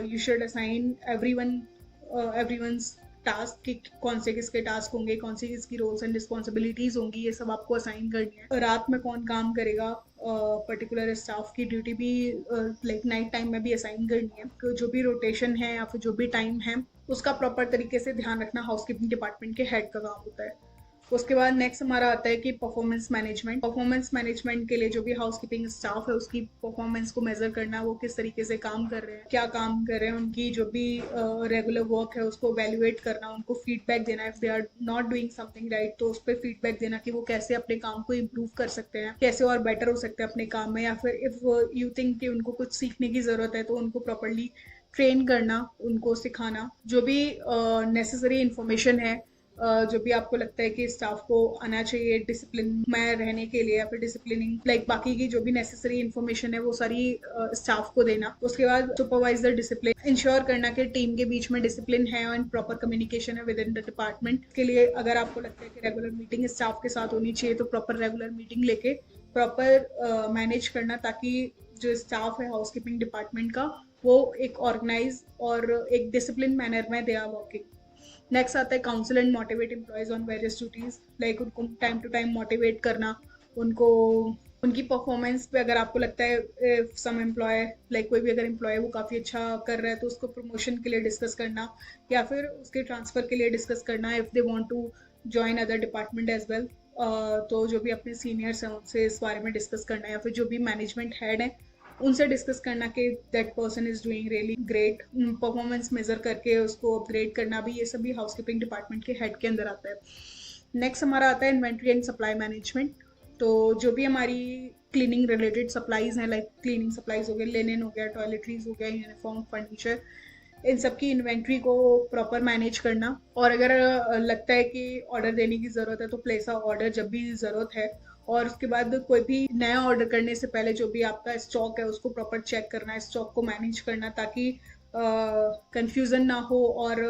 you should assign everyone's task कि कौन से किसके टास्क होंगे, कौन सी किसकी रोल्स एंड रिस्पॉन्सिबिलिटीज होंगी, ये सब आपको असाइन करनी है। रात में कौन काम करेगा, पर्टिकुलर स्टाफ की ड्यूटी भी लाइक नाइट टाइम में भी असाइन करनी है। तो जो भी रोटेशन है या फिर जो भी टाइम है उसका प्रॉपर तरीके से ध्यान रखना हाउसकीपिंग डिपार्टमेंट के हेड का काम होता है। उसके बाद नेक्स्ट हमारा आता है कि परफॉर्मेंस मैनेजमेंट। परफॉर्मेंस मैनेजमेंट के लिए जो भी हाउसकीपिंग स्टाफ है उसकी परफॉर्मेंस को मेजर करना, वो किस तरीके से काम कर रहे हैं, क्या काम कर रहे हैं, उनकी जो भी रेगुलर वर्क है उसको वैल्यूएट करना, उनको फीडबैक देना, if they are not doing something right तो उस पर फीडबैक देना कि वो कैसे अपने काम को इम्प्रूव कर सकते हैं, कैसे और बेटर हो सकते हैं अपने काम में, या फिर इफ यू थिंक कि उनको कुछ सीखने की ज़रूरत है तो उनको प्रॉपरली ट्रेन करना, उनको सिखाना। जो भी नेसेसरी इंफॉर्मेशन है, जो भी आपको लगता है कि स्टाफ को आना चाहिए डिसिप्लिन में रहने के लिए या फिर डिसिप्लिनिंग लाइक बाकी की जो भी नेसेसरी इंफॉर्मेशन है वो सारी स्टाफ को देना। उसके बाद सुपरवाइजर डिसिप्लिन, इंश्योर करना कि टीम के बीच में डिसिप्लिन है और प्रॉपर कम्युनिकेशन है विद इन द डिपार्टमेंट। के लिए अगर आपको लगता है कि रेगुलर मीटिंग स्टाफ के साथ होनी चाहिए तो प्रॉपर रेगुलर मीटिंग लेके प्रॉपर मैनेज करना ताकि जो स्टाफ है हाउसकीपिंग डिपार्टमेंट का वो एक ऑर्गेनाइज और एक डिसिप्लिन मैनर में दे आर वर्किंग। नेक्स्ट आता है council and motivate employees on various duties, like उनको टाइम टू टाइम मोटिवेट करना, उनको उनकी परफॉर्मेंस पे अगर आपको लगता है सम एम्प्लॉय लाइक कोई भी अगर एम्प्लॉय वो काफ़ी अच्छा कर रहा है तो उसको प्रमोशन के लिए डिस्कस करना या फिर उसके ट्रांसफ़र के लिए डिस्कस करना if they want to join other department as well. तो जो भी अपने सीनियर्स हैं उनसे इस बारे में डिस्कस करना या फिर जो भी मैनेजमेंट हेड है उनसे डिस्कस करना कि that person is doing really great, performance measure करके उसको अपग्रेड करना भी, ये सभी हाउसकीपिंग डिपार्टमेंट के हेड के अंदर आता है। नेक्स्ट हमारा आता है इन्वेंट्री एंड सप्लाई मैनेजमेंट। तो जो भी हमारी क्लीनिंग रिलेटेड सप्लाईज हैं लाइक क्लीनिंग सप्लाईज हो गए, लिनन हो गया, टॉयलेटरीज हो गया, यूनिफॉर्म, फर्नीचर, इन सब की इन्वेंट्री को प्रॉपर मैनेज करना। और अगर लगता है कि ऑर्डर देने की ज़रूरत है तो प्लेस अ ऑर्डर जब भी ज़रूरत है। और उसके बाद कोई भी नया ऑर्डर करने से पहले जो भी आपका स्टॉक है उसको प्रॉपर चेक करना, स्टॉक को मैनेज करना ताकि कंफ्यूजन ना हो और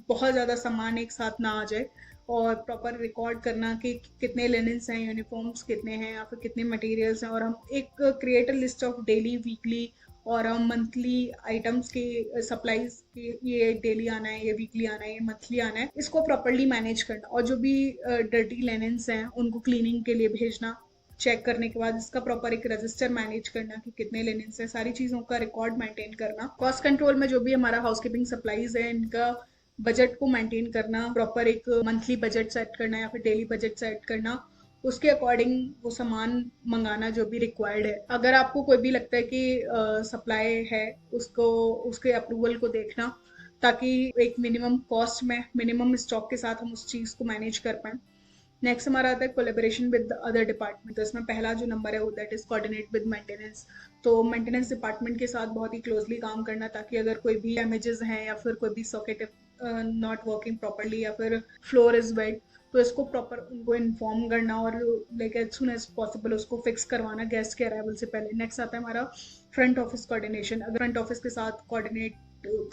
बहुत ज़्यादा सामान एक साथ ना आ जाए। और प्रॉपर रिकॉर्ड करना कि कितने लिनन्स हैं, यूनिफॉर्म्स कितने हैं या फिर कितने मटेरियल्स हैं। और हम एक create a list of daily, weekly और मंथली आइटम्स के सप्लाईज के, ये डेली आना है, ये वीकली आना है, ये मंथली आना है, इसको प्रॉपरली मैनेज करना। और जो भी डर्टी लेनिन्स हैं उनको क्लीनिंग के लिए भेजना, चेक करने के बाद इसका प्रॉपर एक रजिस्टर मैनेज करना कि कितने लेनिन्स है, सारी चीज़ों का रिकॉर्ड मेंटेन करना। कॉस्ट कंट्रोल में जो भी हमारा हाउसकीपिंग सप्लाईज है इनका बजट को मेंटेन करना, प्रॉपर एक मंथली बजट सेट करना या फिर डेली बजट सेट करना, उसके अकॉर्डिंग वो सामान मंगाना जो भी रिक्वायर्ड है। अगर आपको कोई भी लगता है कि सप्लाई है, उसको उसके अप्रूवल को देखना, ताकि एक मिनिमम कॉस्ट में मिनिमम स्टॉक के साथ हम उस चीज़ को मैनेज कर पाएँ। नेक्स्ट हमारा आता है कोलेबोरेशन विद अदर डिपार्टमेंट। तो इसमें पहला जो नंबर है वो that is coordinate with maintenance. तो मेंटेनेंस डिपार्टमेंट के साथ बहुत ही क्लोजली काम करना, ताकि अगर कोई भी डैमेजेस हैं या फिर कोई भी सॉकेट नॉट वर्किंग प्रॉपरली या फिर फ्लोर इज वेट, तो इसको प्रॉपर उनको इन्फॉर्म करना और like as soon as possible उसको फिक्स करवाना गेस्ट के अराइवल से पहले। नेक्स्ट आता है हमारा फ्रंट ऑफिस कोऑर्डिनेशन। अगर फ्रंट ऑफिस के साथ कोऑर्डिनेट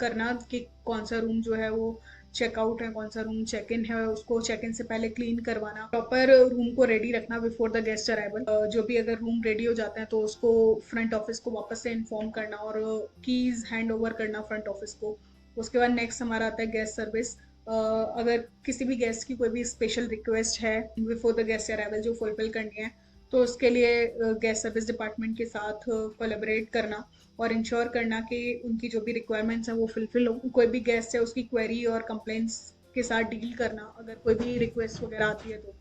करना कि कौन सा रूम जो है वो चेकआउट है, कौन सा रूम चेक इन है, उसको चेक इन से पहले क्लीन करवाना, प्रॉपर रूम को रेडी रखना बिफोर द गेस्ट अराइवल। जो भी अगर रूम रेडी हो जाते हैं तो उसको फ्रंट ऑफिस को वापस से इन्फॉर्म करना और कीज हैंड ओवर करना फ्रंट ऑफिस को। उसके बाद नेक्स्ट हमारा आता है गेस्ट सर्विस। अगर किसी भी गेस्ट की कोई भी स्पेशल रिक्वेस्ट है बिफोर द गेस्ट अराइवल जो फुलफिल करनी है, तो उसके लिए गेस्ट सर्विस डिपार्टमेंट के साथ कोलैबोरेट करना और इंश्योर करना कि उनकी जो भी रिक्वायरमेंट्स हैं वो फुलफिल हो। कोई भी गेस्ट है उसकी क्वेरी और कंप्लेंट्स के साथ डील करना अगर कोई भी रिक्वेस्ट वगैरह आती है तो।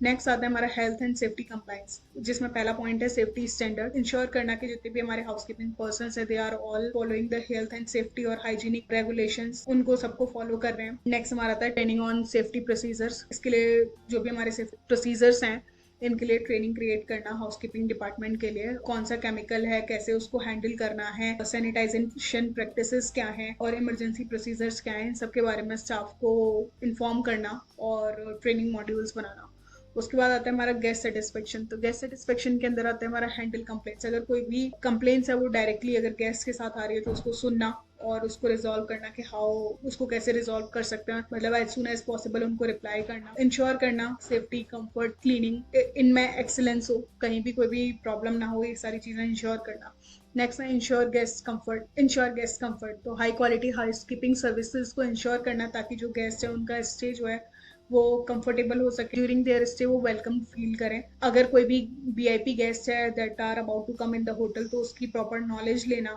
नेक्स्ट आता है हमारा हेल्थ एंड सेफ्टी कंप्लाइंस, जिसमें पहला पॉइंट है सेफ्टी स्टैंडर्ड। इंश्योर करना कि जितने भी हमारे हाउसकीपिंग पर्सन्स है they are all following the health and safety और हाइजीनिक रेगुलेशंस, उनको सबको फॉलो कर रहे हैं। नेक्स्ट हमारा आता है ट्रेनिंग ऑन सेफ्टी प्रोसीजर्स। इसके लिए जो भी हमारे सेफ्टी प्रोसीजर्स हैं इनके लिए ट्रेनिंग क्रिएट करना हाउसकीपिंग डिपार्टमेंट के लिए, कौन सा केमिकल है, कैसे उसको हैंडल करना है, सैनिटाइजेशन प्रैक्टिसेस क्या हैं और इमरजेंसी प्रोसीजर्स क्या हैं, इन सब के बारे में स्टाफ को इन्फॉर्म करना और ट्रेनिंग मॉड्यूल्स बनाना। उसके बाद आता है हमारा गेस्ट सेटिस्फेक्शन। तो गेस्ट सेटिस्फेक्शन के अंदर आता है हमारा हैंडल कंप्लेंट्स। अगर कोई भी कंप्लेंट्स है वो डायरेक्टली अगर गेस्ट के साथ आ रही है तो उसको सुनना और उसको रिजॉल्व करना कि हाउ उसको कैसे रिजॉल्व कर सकते हैं, मतलब एज सुन एज पॉसिबल उनको रिप्लाई करना। इंश्योर करना सेफ्टी, कंफर्ट, क्लीनिंग इनमें एक्सीलेंस हो, कहीं भी कोई भी प्रॉब्लम ना हो, ये सारी चीज़ें इंश्योर करना। नेक्स्ट है ensure guest comfort. Ensure guest comfort तो हाई क्वालिटी हाउसकीपिंग सर्विसेज को इंश्योर करना ताकि जो गेस्ट है उनका स्टे जो है वो कंफर्टेबल हो सके, ड्यूरिंग देयर स्टे वो वेलकम फील करें। अगर कोई भी वीआईपी गेस्ट है that are about to come in the hotel तो उसकी प्रॉपर नॉलेज लेना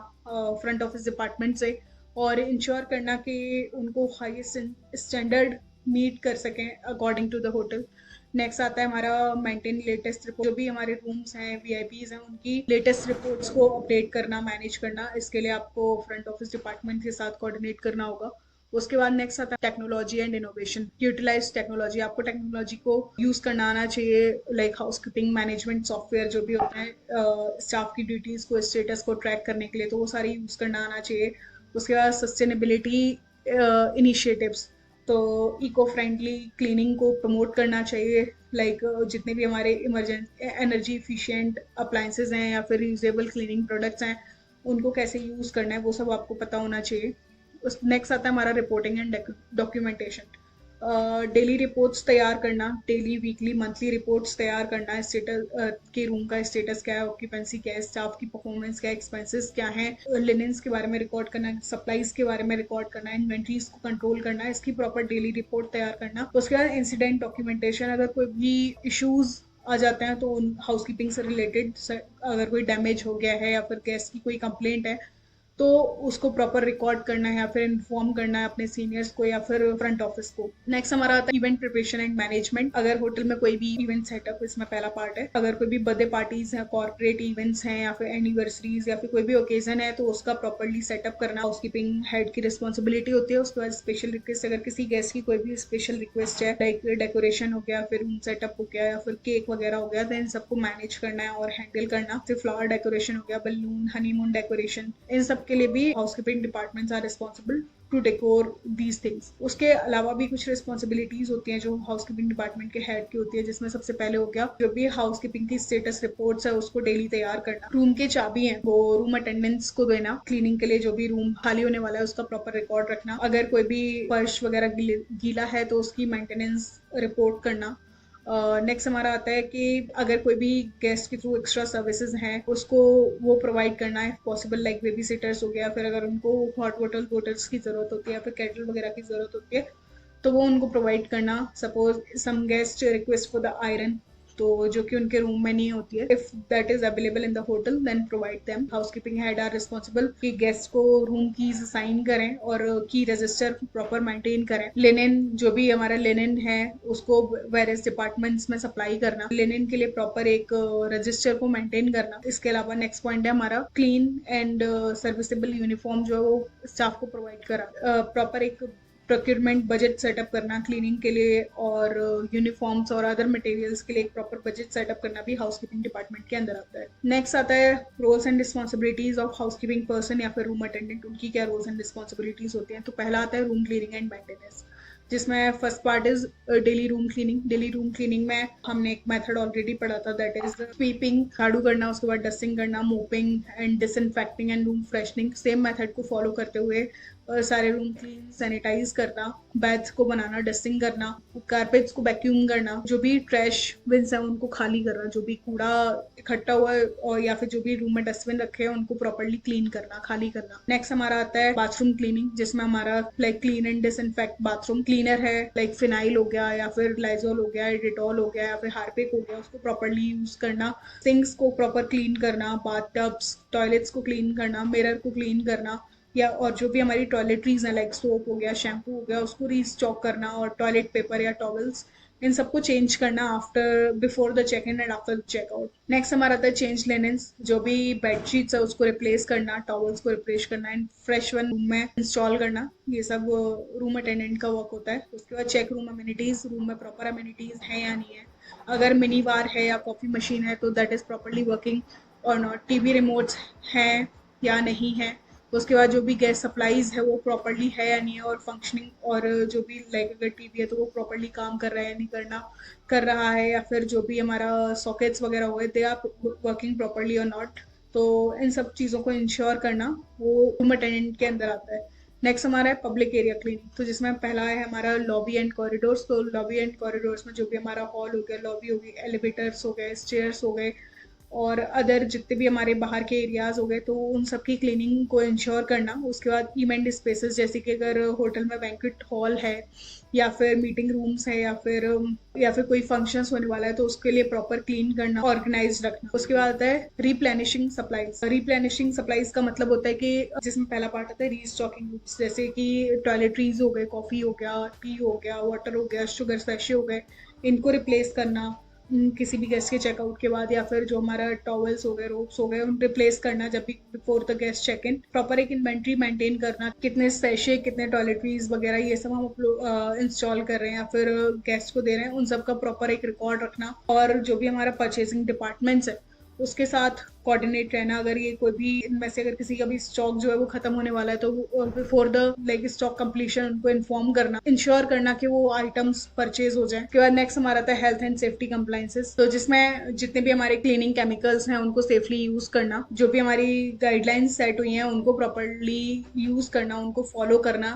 फ्रंट ऑफिस डिपार्टमेंट से और इंश्योर करना कि उनको हाईएस्ट स्टैंडर्ड मीट कर सकें according to the hotel. Next आता है हमारा मेंटेन लेटेस्ट रिपोर्ट। जो भी हमारे रूम्स हैं, वीआईपीज हैं, उनकी लेटेस्ट रिपोर्ट्स को अपडेट करना, मैनेज करना, इसके लिए आपको फ्रंट ऑफिस डिपार्टमेंट के साथ कोऑर्डिनेट करना होगा। उसके बाद नेक्स्ट आता है technology and innovation. Utilise technology, आपको टेक्नोलॉजी को यूज करना आना चाहिए, लाइक हाउसकीपिंग मैनेजमेंट सॉफ्टवेयर जो भी होता है स्टाफ की ड्यूटीज को, स्टेटस को ट्रैक करने के लिए, तो वो सारी यूज करना आना चाहिए। उसके बाद सस्टेनेबिलिटी इनिशिएटिव्स, तो इको फ्रेंडली क्लीनिंग को प्रमोट करना चाहिए, लाइक जितने भी हमारे इमरजेंसी एनर्जी इफिशिएंट अप्लाइंसेज हैं या फिर यूजेबल क्लीनिंग प्रोडक्ट्स हैं उनको कैसे यूज़ करना है वो सब आपको पता होना चाहिए। नेक्स्ट आता है हमारा reporting and documentation. Daily reports तैयार करना, डेली वीकली मंथली रिपोर्ट्स तैयार करना, स्टेटस के रूम का स्टेटस क्या है, ऑक्यूपेंसी क्या है, स्टाफ की परफॉर्मेंस क्या है, एक्सपेंसेस क्या है, लिनेंस के बारे में रिकॉर्ड करना, सप्लाईज के बारे में रिकॉर्ड करना, इन्वेंट्रीज को कंट्रोल करना, इसकी प्रॉपर डेली रिपोर्ट तैयार करना। उसके बाद इंसिडेंट डॉक्यूमेंटेशन, अगर कोई भी इशूज आ जाते हैं तो उन हाउसकीपिंग से रिलेटेड अगर कोई डैमेज हो गया है या फिर गेस्ट की कोई कंप्लेंट है तो उसको प्रॉपर रिकॉर्ड करना है या फिर इन्फॉर्म करना है अपने सीनियर्स को या फिर फ्रंट ऑफिस को। नेक्स्ट हमारा आता है इवेंट प्रिपरेशन एंड मैनेजमेंट। अगर होटल में कोई भी इवेंट सेटअप, इसमें पहला पार्ट है, अगर कोई भी बर्थडे पार्टीज हैं, कॉर्पोरेट इवेंट्स हैं या फिर एनिवर्सरीज या फिर कोई भी ओकेजन है तो उसका प्रॉपरली सेटअप करना हाउसकीपिंग हेड की रिस्पॉन्सिबिलिटी होती है। उसके बाद स्पेशल रिक्वेस्ट, अगर किसी गेस्ट की कोई भी स्पेशल रिक्वेस्ट है, लाइक डेकोरेशन हो गया, फिर रूम सेटअप हो गया या फिर केक वगैरह हो गया, तो इन सबको मैनेज करना है और हैंडल करना। फिर फ्लावर डेकोरेशन हो गया, बलून, हनीमून डेकोरेशन, इन सब के लिए भी housekeeping departments are responsible to decor these things. उसके अलावा भी कुछ रिस्पॉन्सिबिलिटीज होती हैं जो हाउसकीपिंग डिपार्टमेंट के हेड की होती है, जिसमें सबसे पहले हो गया जो भी हाउसकीपिंग की स्टेटस रिपोर्ट्स है उसको डेली तैयार करना, रूम के चाबी है वो रूम अटेंडेंट्स को देना, क्लीनिंग के लिए जो भी रूम खाली होने वाला है उसका प्रॉपर रिकॉर्ड रखना, अगर कोई भी फर्श वगैरह गीला है तो उसकी मेंटेनेंस रिपोर्ट करना, नेक्स्ट हमारा आता है कि अगर कोई भी गेस्ट के थ्रू एक्स्ट्रा सर्विसेज हैं उसको वो प्रोवाइड करना है पॉसिबल, लाइक बेबी सिटर्स हो गया, फिर अगर उनको हॉट वाटर्स की ज़रूरत होती है या फिर केटल वगैरह की ज़रूरत होती है तो वो उनको प्रोवाइड करना। Suppose some guest request for the iron, तो जो कि उनके रूम में नहीं होती है, if that is available in the hotel then provide them. Housekeeping head are responsible कि गेस्ट को रूम कीज साइन करें और की रजिस्टर प्रॉपर मेंटेन करें। लिनन, जो भी हमारा लिनन है उसको वेरियस डिपार्टमेंट्स में सप्लाई करना, लिनन के लिए प्रॉपर एक रजिस्टर को मेंटेन करना। इसके अलावा नेक्स्ट पॉइंट है हमारा क्लीन एंड सर्विसेबल यूनिफॉर्म जो है वो स्टाफ को प्रोवाइड करा, प्रॉपर एक प्रोक्योरमेंट बजट सेटअप करना क्लीनिंग के लिए और यूनिफॉर्म्स और अदर मटेरियल्स के लिए एक प्रॉपर बजट सेटअप करना भी हाउसकीपिंग डिपार्टमेंट के अंदर आता है। नेक्स्ट आता है roles and responsibilities of housekeeping person या फिर रूम अटेंडेंट, उनकी क्या रोल्स एंड रिस्पॉन्सिबिलिटीज होती हैं। तो पहला आता है रूम क्लीनिंग एंड मेंटेनेंस, जिसमें first part is daily room cleaning. Daily room cleaning में हमने एक मेथड ऑलरेडी पढ़ा था, दैट इज स्वीपिंग, झाड़ू करना, उसके बाद डस्टिंग करना, mopping and disinfecting and room freshening. Same method को फॉलो करते हुए सारे रूम क्लीन सैनिटाइज करना, बेड्स को बनाना, डस्टिंग करना, कारपेट्स को वैक्यूम करना, जो भी ट्रैश बिन्स है उनको खाली करना, जो भी कूड़ा इकट्ठा हुआ है और या फिर जो भी रूम में डस्टबिन रखे हैं उनको प्रॉपर्ली क्लीन करना, खाली करना। नेक्स्ट हमारा आता है बाथरूम क्लीनिंग, जिसमें हमारा like clean and disinfect bathroom cleaner है, लाइक फिनाइल हो गया या फिर लाइजोल हो गया, डिटॉल हो गया या फिर हार्पिक हो गया, उसको प्रॉपर्ली यूज करना। सिंक्स को प्रॉपर क्लीन करना, बाथ टब्स, टॉयलेट्स को क्लीन करना, मिरर को क्लीन करना, या और जो भी हमारी टॉयलेटरीज है लाइक सोप हो गया, शैम्पू हो गया, उसको रीस्टॉक करना, और टॉयलेट पेपर या टॉवल्स इन सबको चेंज करना after before the check in and after the checkout. Next हमारा आता है चेंज लिनेंस, जो भी बेडशीट्स है उसको रिप्लेस करना, टॉवल्स को रिप्लेस करना एंड फ्रेश वन रूम में इंस्टॉल करना। ये सब रूम अटेंडेंट का वर्क होता है। उसके बाद चेक रूम अम्यूनिटीज, रूम में प्रॉपर अम्यूनिटीज है या नहीं है, अगर मिनी बार है या कॉफी मशीन है तो दैट इज प्रॉपरली वर्किंग और नॉट, टीवी रिमोट्स हैं या नहीं है। उसके बाद जो भी गैस सप्लाईज है वो प्रॉपरली है या नहीं है और फंक्शनिंग, और जो भी लाइक अगर टीवी है तो वो प्रॉपरली काम कर रहा है या नहीं कर रहा है, या फिर जो भी हमारा सॉकेट्स वगैरह हुए दे आर वर्किंग प्रॉपरली और नॉट। तो इन सब चीज़ों को इंश्योर करना वो रूम अटेंडेंट के अंदर आता है। नेक्स्ट हमारा है पब्लिक एरिया क्लीनिंग, तो जिसमें पहला है हमारा लॉबी एंड कॉरिडोर्स। तो लॉबी एंड कॉरिडोर्स में जो भी हमारा हॉल हो गया, लॉबी हो गई, एलिवेटर्स हो गए, स्टेयर्स हो गए और अदर जितने भी हमारे बाहर के एरियाज हो गए, तो उन सब की क्लीनिंग को इंश्योर करना। उसके बाद इवेंट स्पेसेस, जैसे कि अगर होटल में बैंक्वेट हॉल है या फिर मीटिंग रूम्स है या फिर कोई फंक्शंस होने वाला है तो उसके लिए प्रॉपर क्लीन करना, ऑर्गेनाइज रखना। उसके बाद आता है रिप्लेनिशिंग सप्लाईज। रिप्लेनिशिंग सप्लाईज का मतलब होता है कि जिसमें पहला पार्ट आता है रीस्टॉकिंग रूम्स, जैसे कि टॉयलेटरीज हो गए, कॉफी हो गया, टी हो गया, वाटर हो गया, शुगर वैसे हो गए, इनको रिप्लेस करना किसी भी गेस्ट के चेकआउट के बाद, या फिर जो हमारा टॉवल्स हो गए, रोप्स हो गए, उन रिप्लेस करना जब भी before the guest check in. Proper एक इन्वेंट्री मेंटेन करना, कितने सैशे, कितने टॉयलेटरीज वगैरह ये सब हम इंस्टॉल कर रहे हैं या फिर गेस्ट को दे रहे हैं, उन सब का प्रॉपर एक रिकॉर्ड रखना। और जो भी हमारा परचेसिंग डिपार्टमेंट्स है उसके साथ कोऑर्डिनेट रहना। अगर ये कोई भी इनमें से अगर किसी का भी स्टॉक जो है वो खत्म होने वाला है तो before the like stock completion उनको इन्फॉर्म करना, इंश्योर करना कि वो आइटम्स परचेज हो जाए। उसके बाद नेक्स्ट हमारा आता है हेल्थ एंड सेफ्टी कंप्लाइंसेस, तो जिसमें जितने भी हमारे क्लीनिंग केमिकल्स हैं उनको सेफली यूज करना, जो भी हमारी गाइडलाइंस सेट हुई हैं उनको प्रॉपरली यूज करना, उनको फॉलो करना,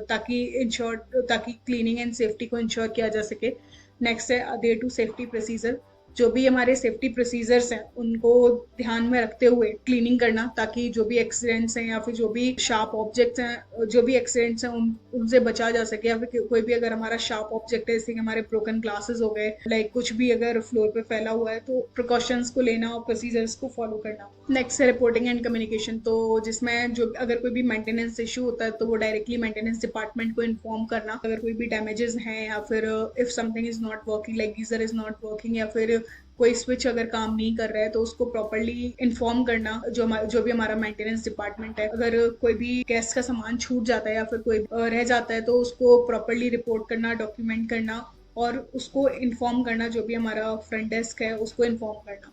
ताकि क्लीनिंग एंड सेफ्टी को इंश्योर किया जा सके। नेक्स्ट है अडेयर टू सेफ्टी प्रोसीजर, जो भी हमारे सेफ्टी प्रोसीजर्स हैं उनको ध्यान में रखते हुए क्लीनिंग करना, ताकि जो भी एक्सीडेंट्स हैं या फिर जो भी शार्प ऑब्जेक्ट्स हैं, जो भी एक्सीडेंट्स हैं उनसे बचा जा सके। या फिर कोई भी अगर हमारा शार्प ऑब्जेक्ट है, जैसे कि हमारे ब्रोकन ग्लासेस हो गए, लाइक कुछ भी अगर फ्लोर पे फैला हुआ है तो प्रिकॉशंस को लेना और प्रोसीजर्स को फॉलो करना। नेक्स्ट है रिपोर्टिंग एंड कम्युनिकेशन, तो जिसमें जो अगर कोई भी मेंटेनेंस इशू होता है तो वो डायरेक्टली मेंटेनेंस डिपार्टमेंट को इन्फॉर्म करना। अगर कोई भी डैमेजेस हैं या फिर if something is not working, like geyser is not working, या फिर कोई स्विच अगर काम नहीं कर रहा है तो उसको प्रॉपरली इन्फॉर्म करना, जो भी हमारा मेंटेनेंस डिपार्टमेंट है। अगर कोई भी गैस का सामान छूट जाता है या फिर कोई रह जाता है तो उसको प्रॉपरली रिपोर्ट करना, डॉक्यूमेंट करना और उसको इन्फॉर्म करना, जो भी हमारा फ्रंट डेस्क है उसको इन्फॉर्म करना,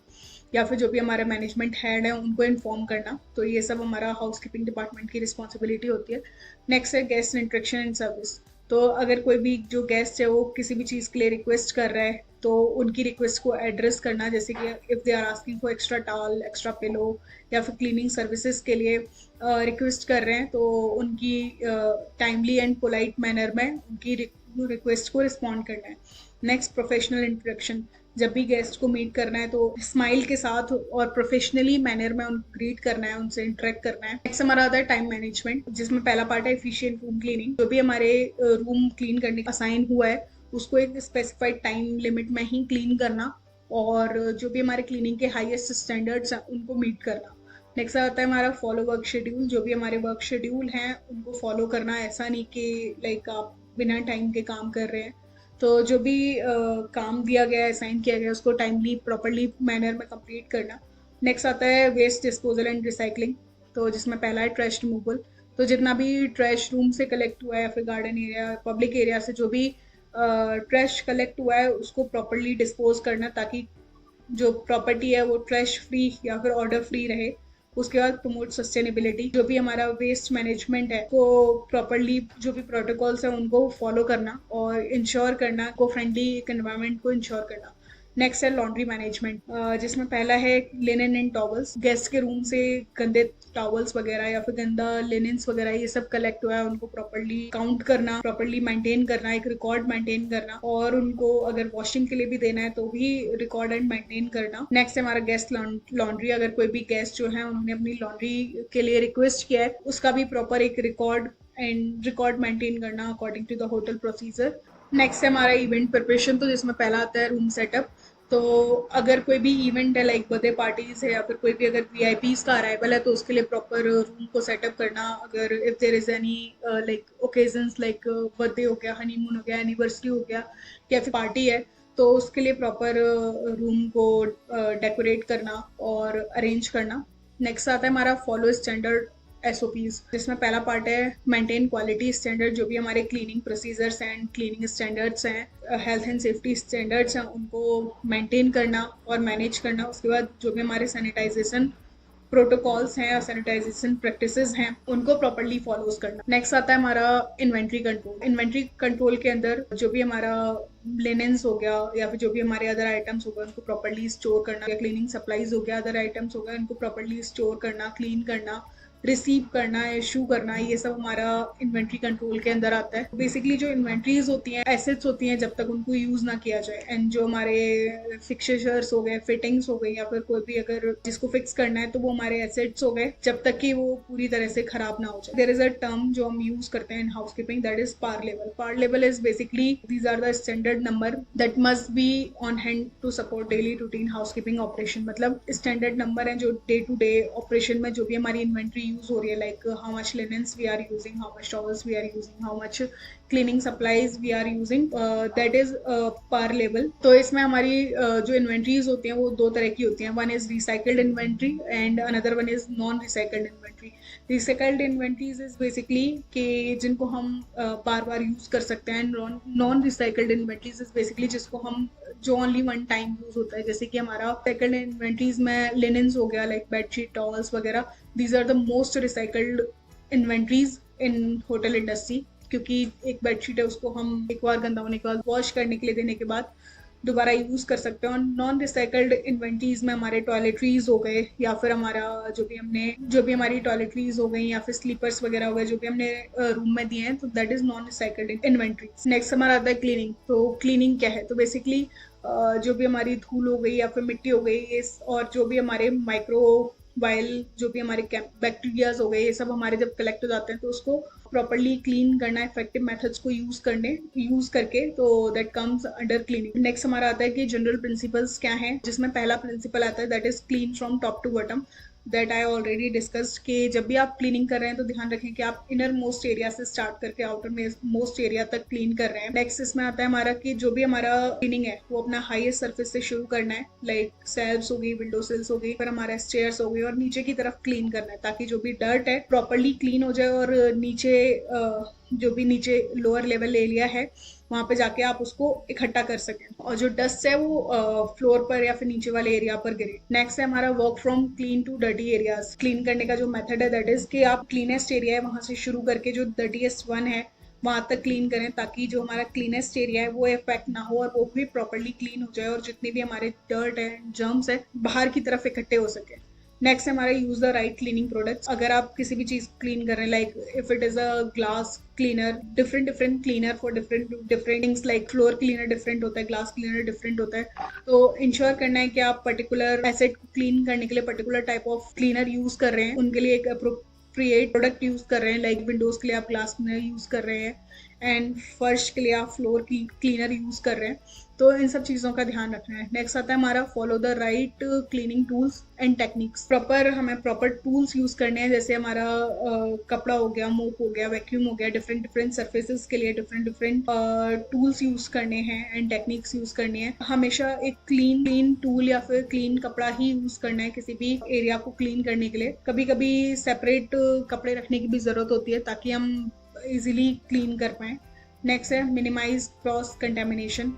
या फिर जो भी हमारे मैनेजमेंट हेड है उनको इन्फॉर्म करना। तो ये सब हमारा हाउसकीपिंग डिपार्टमेंट की रिस्पॉन्सिबिलिटी होती है। नेक्स्ट है गेस्ट इंस्ट्रक्शन एंड सर्विस, तो अगर कोई भी जो गेस्ट है वो किसी भी चीज़ के लिए रिक्वेस्ट कर रहा है तो उनकी रिक्वेस्ट को एड्रेस करना, जैसे कि if they are asking for extra towel, extra pillow या फिर क्लीनिंग सर्विसेज के लिए रिक्वेस्ट कर रहे हैं तो उनकी टाइमली एंड पोलाइट मैनर में उनकी रिक्वेस्ट को रिस्पॉन्ड करना है। नेक्स्ट प्रोफेशनल इंट्रोडक्शन, जब भी गेस्ट को मीट करना है तो स्माइल के साथ और प्रोफेशनली मैनर में उनको ग्रीट करना है, उनसे इंटरेक्ट करना है। नेक्स्ट हमारा आता है टाइम मैनेजमेंट, जिसमें पहला पार्ट है एफिशिएंट रूम क्लीनिंग। जो भी हमारे रूम क्लीन करने का असाइन हुआ है उसको एक स्पेसिफाइड टाइम लिमिट में ही क्लीन करना, और जो भी हमारे क्लीनिंग के हाईएस्ट स्टैंडर्ड्स हैं उनको मीट करना। नेक्स्ट आता है हमारा फॉलो वर्क शेड्यूल, जो भी हमारे वर्क शेड्यूल हैं उनको फॉलो करना। ऐसा नहीं कि लाइक आप बिना टाइम के काम कर रहे हैं, तो जो भी काम दिया गया है, असाइन किया गया है, उसको टाइमली प्रॉपरली मैनर में कंप्लीट करना। नेक्स्ट आता है वेस्ट डिस्पोजल एंड रिसाइकलिंग, तो जिसमें पहला है ट्रैश रिमूवल। तो जितना भी ट्रैश रूम से कलेक्ट हुआ है या फिर गार्डन एरिया, पब्लिक एरिया से जो भी ट्रैश कलेक्ट हुआ है उसको प्रॉपरली डिस्पोज करना, ताकि जो प्रॉपर्टी है वो ट्रैश फ्री या फिर ऑर्डर फ्री रहे। उसके बाद प्रमोट सस्टेनेबिलिटी, जो भी हमारा वेस्ट मैनेजमेंट है को प्रॉपरली जो भी प्रोटोकॉल्स हैं उनको फॉलो करना और इंश्योर करना, को फ्रेंडली एक एनवायरनमेंट को इंश्योर करना। नेक्स्ट है लॉन्ड्री मैनेजमेंट, जिसमें पहला है लिनन एंड टॉवल्स। गेस्ट के रूम से गंदे टॉवल्स वगैरह या फिर गंदा लिनन्स वगैरह ये सब कलेक्ट हुआ है, उनको प्रॉपरली काउंट करना, प्रॉपरली मेंटेन करना, एक रिकॉर्ड मेंटेन करना, और उनको अगर वॉशिंग के लिए भी देना है तो भी रिकॉर्ड एंड मेंटेन करना। नेक्स्ट है हमारा गेस्ट लॉन्ड्री, अगर कोई भी गेस्ट जो है उन्होंने अपनी लॉन्ड्री के लिए रिक्वेस्ट किया है उसका भी प्रॉपर एक रिकॉर्ड मेंटेन करना according to the hotel procedure. Next है हमारा इवेंट प्रिपरेशन, तो जिसमें पहला आता है रूम सेटअप। तो अगर कोई भी इवेंट है लाइक बर्थडे पार्टीज है या फिर कोई भी अगर वीआईपीज का अराइवल है तो उसके लिए प्रॉपर रूम को सेटअप करना। अगर if there is any like occasions like birthday हो गया, हनीमून हो गया, एनिवर्सरी हो गया या फिर पार्टी है, तो उसके लिए प्रॉपर रूम को डेकोरेट करना और अरेंज करना। नेक्स्ट आता है हमारा फॉलो स्टैंडर्ड SOPs, जिसमें पहला पार्ट है मेंटेन क्वालिटी स्टैंडर्ड, जो भी हमारे cleaning procedures and cleaning standards हैं, हेल्थ एंड सेफ्टी स्टैंडर्ड्स हैं, उनको मेंटेन करना और मैनेज करना। उसके बाद जो भी हमारे सैनिटाइजेशन प्रोटोकॉल्स हैं और सैनिटाइजेशन प्रैक्टिसेस हैं उनको प्रॉपरली फॉलोज करना। नेक्स्ट आता है हमारा इन्वेंट्री कंट्रोल। इन्वेंट्री कंट्रोल के अंदर जो भी हमारा लिनेंस हो गया या फिर जो भी हमारे अदर आइटम्स हो गए उनको प्रॉपरली स्टोर करना, या क्लीनिंग सप्लाईज हो गया, अदर आइटम्स हो गए, उनको प्रॉपरली स्टोर करना, क्लीन करना, रिसीव करना, इशू करना, ये सब हमारा इन्वेंट्री कंट्रोल के अंदर आता है। बेसिकली जो इन्वेंट्रीज होती हैं एसेट्स होती हैं जब तक उनको यूज ना किया जाए, एंड जो हमारे फिक्सचर्स हो गए, फिटिंग्स हो गई, या फिर कोई भी अगर जिसको फिक्स करना है तो वो हमारे एसेट्स हो गए जब तक कि वो पूरी तरह से खराब ना हो जाए। देयर इज अ टर्म जो हम यूज करते हैं in housekeeping, that is par level. Par level is basically these are the standard number that must be on hand to support daily routine housekeeping operation. मतलब standard number है जो day to day operation में जो भी हमारी inventory use हो रही है, like how much linens we are using, how much towels we are using, how much cleaning supplies we are using, that is par level। तो इसमें हमारी जो इन्वेंट्रीज होती हैं वो दो तरह की होती हैं, one is recycled inventory and another one is non recycled inventory. Recycled inventories is basically कि जिनको हम बार बार यूज कर सकते हैं, non recycled inventories is basically जिसको हम जो ओनली वन टाइम यूज होता है। जैसे कि हमारा सेकंड इन्वेंट्रीज में लिनेंस हो गया, लाइक बेडशीट, टॉवल्स वगैरह, these are the most recycled inventories in hotel industry, क्योंकि एक बेडशीट है उसको हम एक बार गंदा होने के बाद वॉश करने के लिए देने के बाद दोबारा यूज कर सकते हैं। और नॉन रिसाइकल्ड इन्वेंट्रीज में हमारे टॉयलेटरीज हो गए, या फिर हमारा जो भी हमारी टॉयलेटरीज हो गई, या फिर स्लीपर्स वगैरह हो गए जो भी हमने रूम में दिए हैं, तो that is non recycled inventories. Next हमारा आता है क्लीनिंग। तो क्लीनिंग क्या है? तो बेसिकली जो भी हमारी धूल हो गई या फिर मिट्टी हो गई, और जो भी हमारे माइक्रोबायल जो भी हमारे बैक्टीरियाज हो गए, ये सब हमारे जब कलेक्ट हो जाते हैं तो उसको प्रॉपरली क्लीन करना, इफेक्टिव मेथड्स को यूज करके, तो that comes under cleaning. Next हमारा आता है कि जनरल प्रिंसिपल्स क्या हैं, जिसमें पहला प्रिंसिपल आता है that is clean from top to bottom, that I already discussed कि जब भी आप क्लीनिंग कर रहे हैं तो ध्यान रखें कि आप इनर मोस्ट एरिया से स्टार्ट करके आउटर मोस्ट एरिया तक क्लीन कर रहे हैं। नेक्स्ट इसमें आता है हमारा कि जो भी हमारा क्लीनिंग है वो अपना हाईएस्ट सरफेस से शुरू करना है, लाइक स्लैब्स हो गई, विंडो सिल्स हो गई, फिर हमारा स्टेयर्स हो गई, और नीचे की तरफ क्लीन करना है ताकि जो भी डर्ट है प्रॉपरली क्लीन हो जाए, और नीचे जो भी नीचे लोअर लेवल एरिया है वहां पे जाके आप उसको इकट्ठा कर सकें, और जो डस्ट है वो फ्लोर पर या फिर नीचे वाले एरिया पर गिरे। नेक्स्ट है हमारा work from clean to dirty areas. Clean करने का जो मेथड है दैट इज कि आप क्लीनेस्ट एरिया है वहां से शुरू करके जो डर्टीएस्ट वन है वहां तक क्लीन करें, ताकि जो हमारा क्लीनेस्ट एरिया है वो इफेक्ट ना हो और वो भी प्रॉपरली क्लीन हो जाए, और जितनी भी हमारे डर्ट है, जर्म्स है, बाहर की तरफ इकट्ठे हो सके। नेक्स्ट है हमारा use the right cleaning products. अगर आप किसी भी चीज क्लीन कर रहे हैं, like if it is a glass cleaner, different different cleaner for different different things, like floor cleaner different होता है, ग्लास क्लीनर डिफरेंट होता है। तो इंश्योर करना है कि आप पर्टिकुलर एसेट को क्लीन करने के लिए particular type of cleaner use कर रहे हैं, उनके लिए एक अप्रोप्रिएट प्रोडक्ट यूज कर रहे हैं। लाइक विंडोज के लिए आप ग्लास क्लीनर यूज कर रहे हैं एंड फर्श के लिए आप फ्लोर की क्लीनर यूज कर रहे हैं। तो इन सब चीज़ों का ध्यान रखना है। नेक्स्ट आता है हमारा follow the right cleaning tools and techniques. हमें प्रॉपर टूल्स यूज करने हैं, जैसे हमारा कपड़ा हो गया, मोप हो गया, वैक्यूम हो गया, डिफरेंट डिफरेंट सर्फेसिस के लिए डिफरेंट डिफरेंट टूल्स यूज करने हैं एंड टेक्निक्स यूज करनी है। हमेशा एक क्लीन क्लीन टूल या फिर क्लीन कपड़ा ही यूज करना है किसी भी एरिया को क्लीन करने के लिए। कभी कभी सेपरेट कपड़े रखने की भी जरूरत होती है ताकि हम इजिली क्लीन कर पाए। नेक्स्ट है मिनिमाइज क्रॉस कंटेमिनेशन।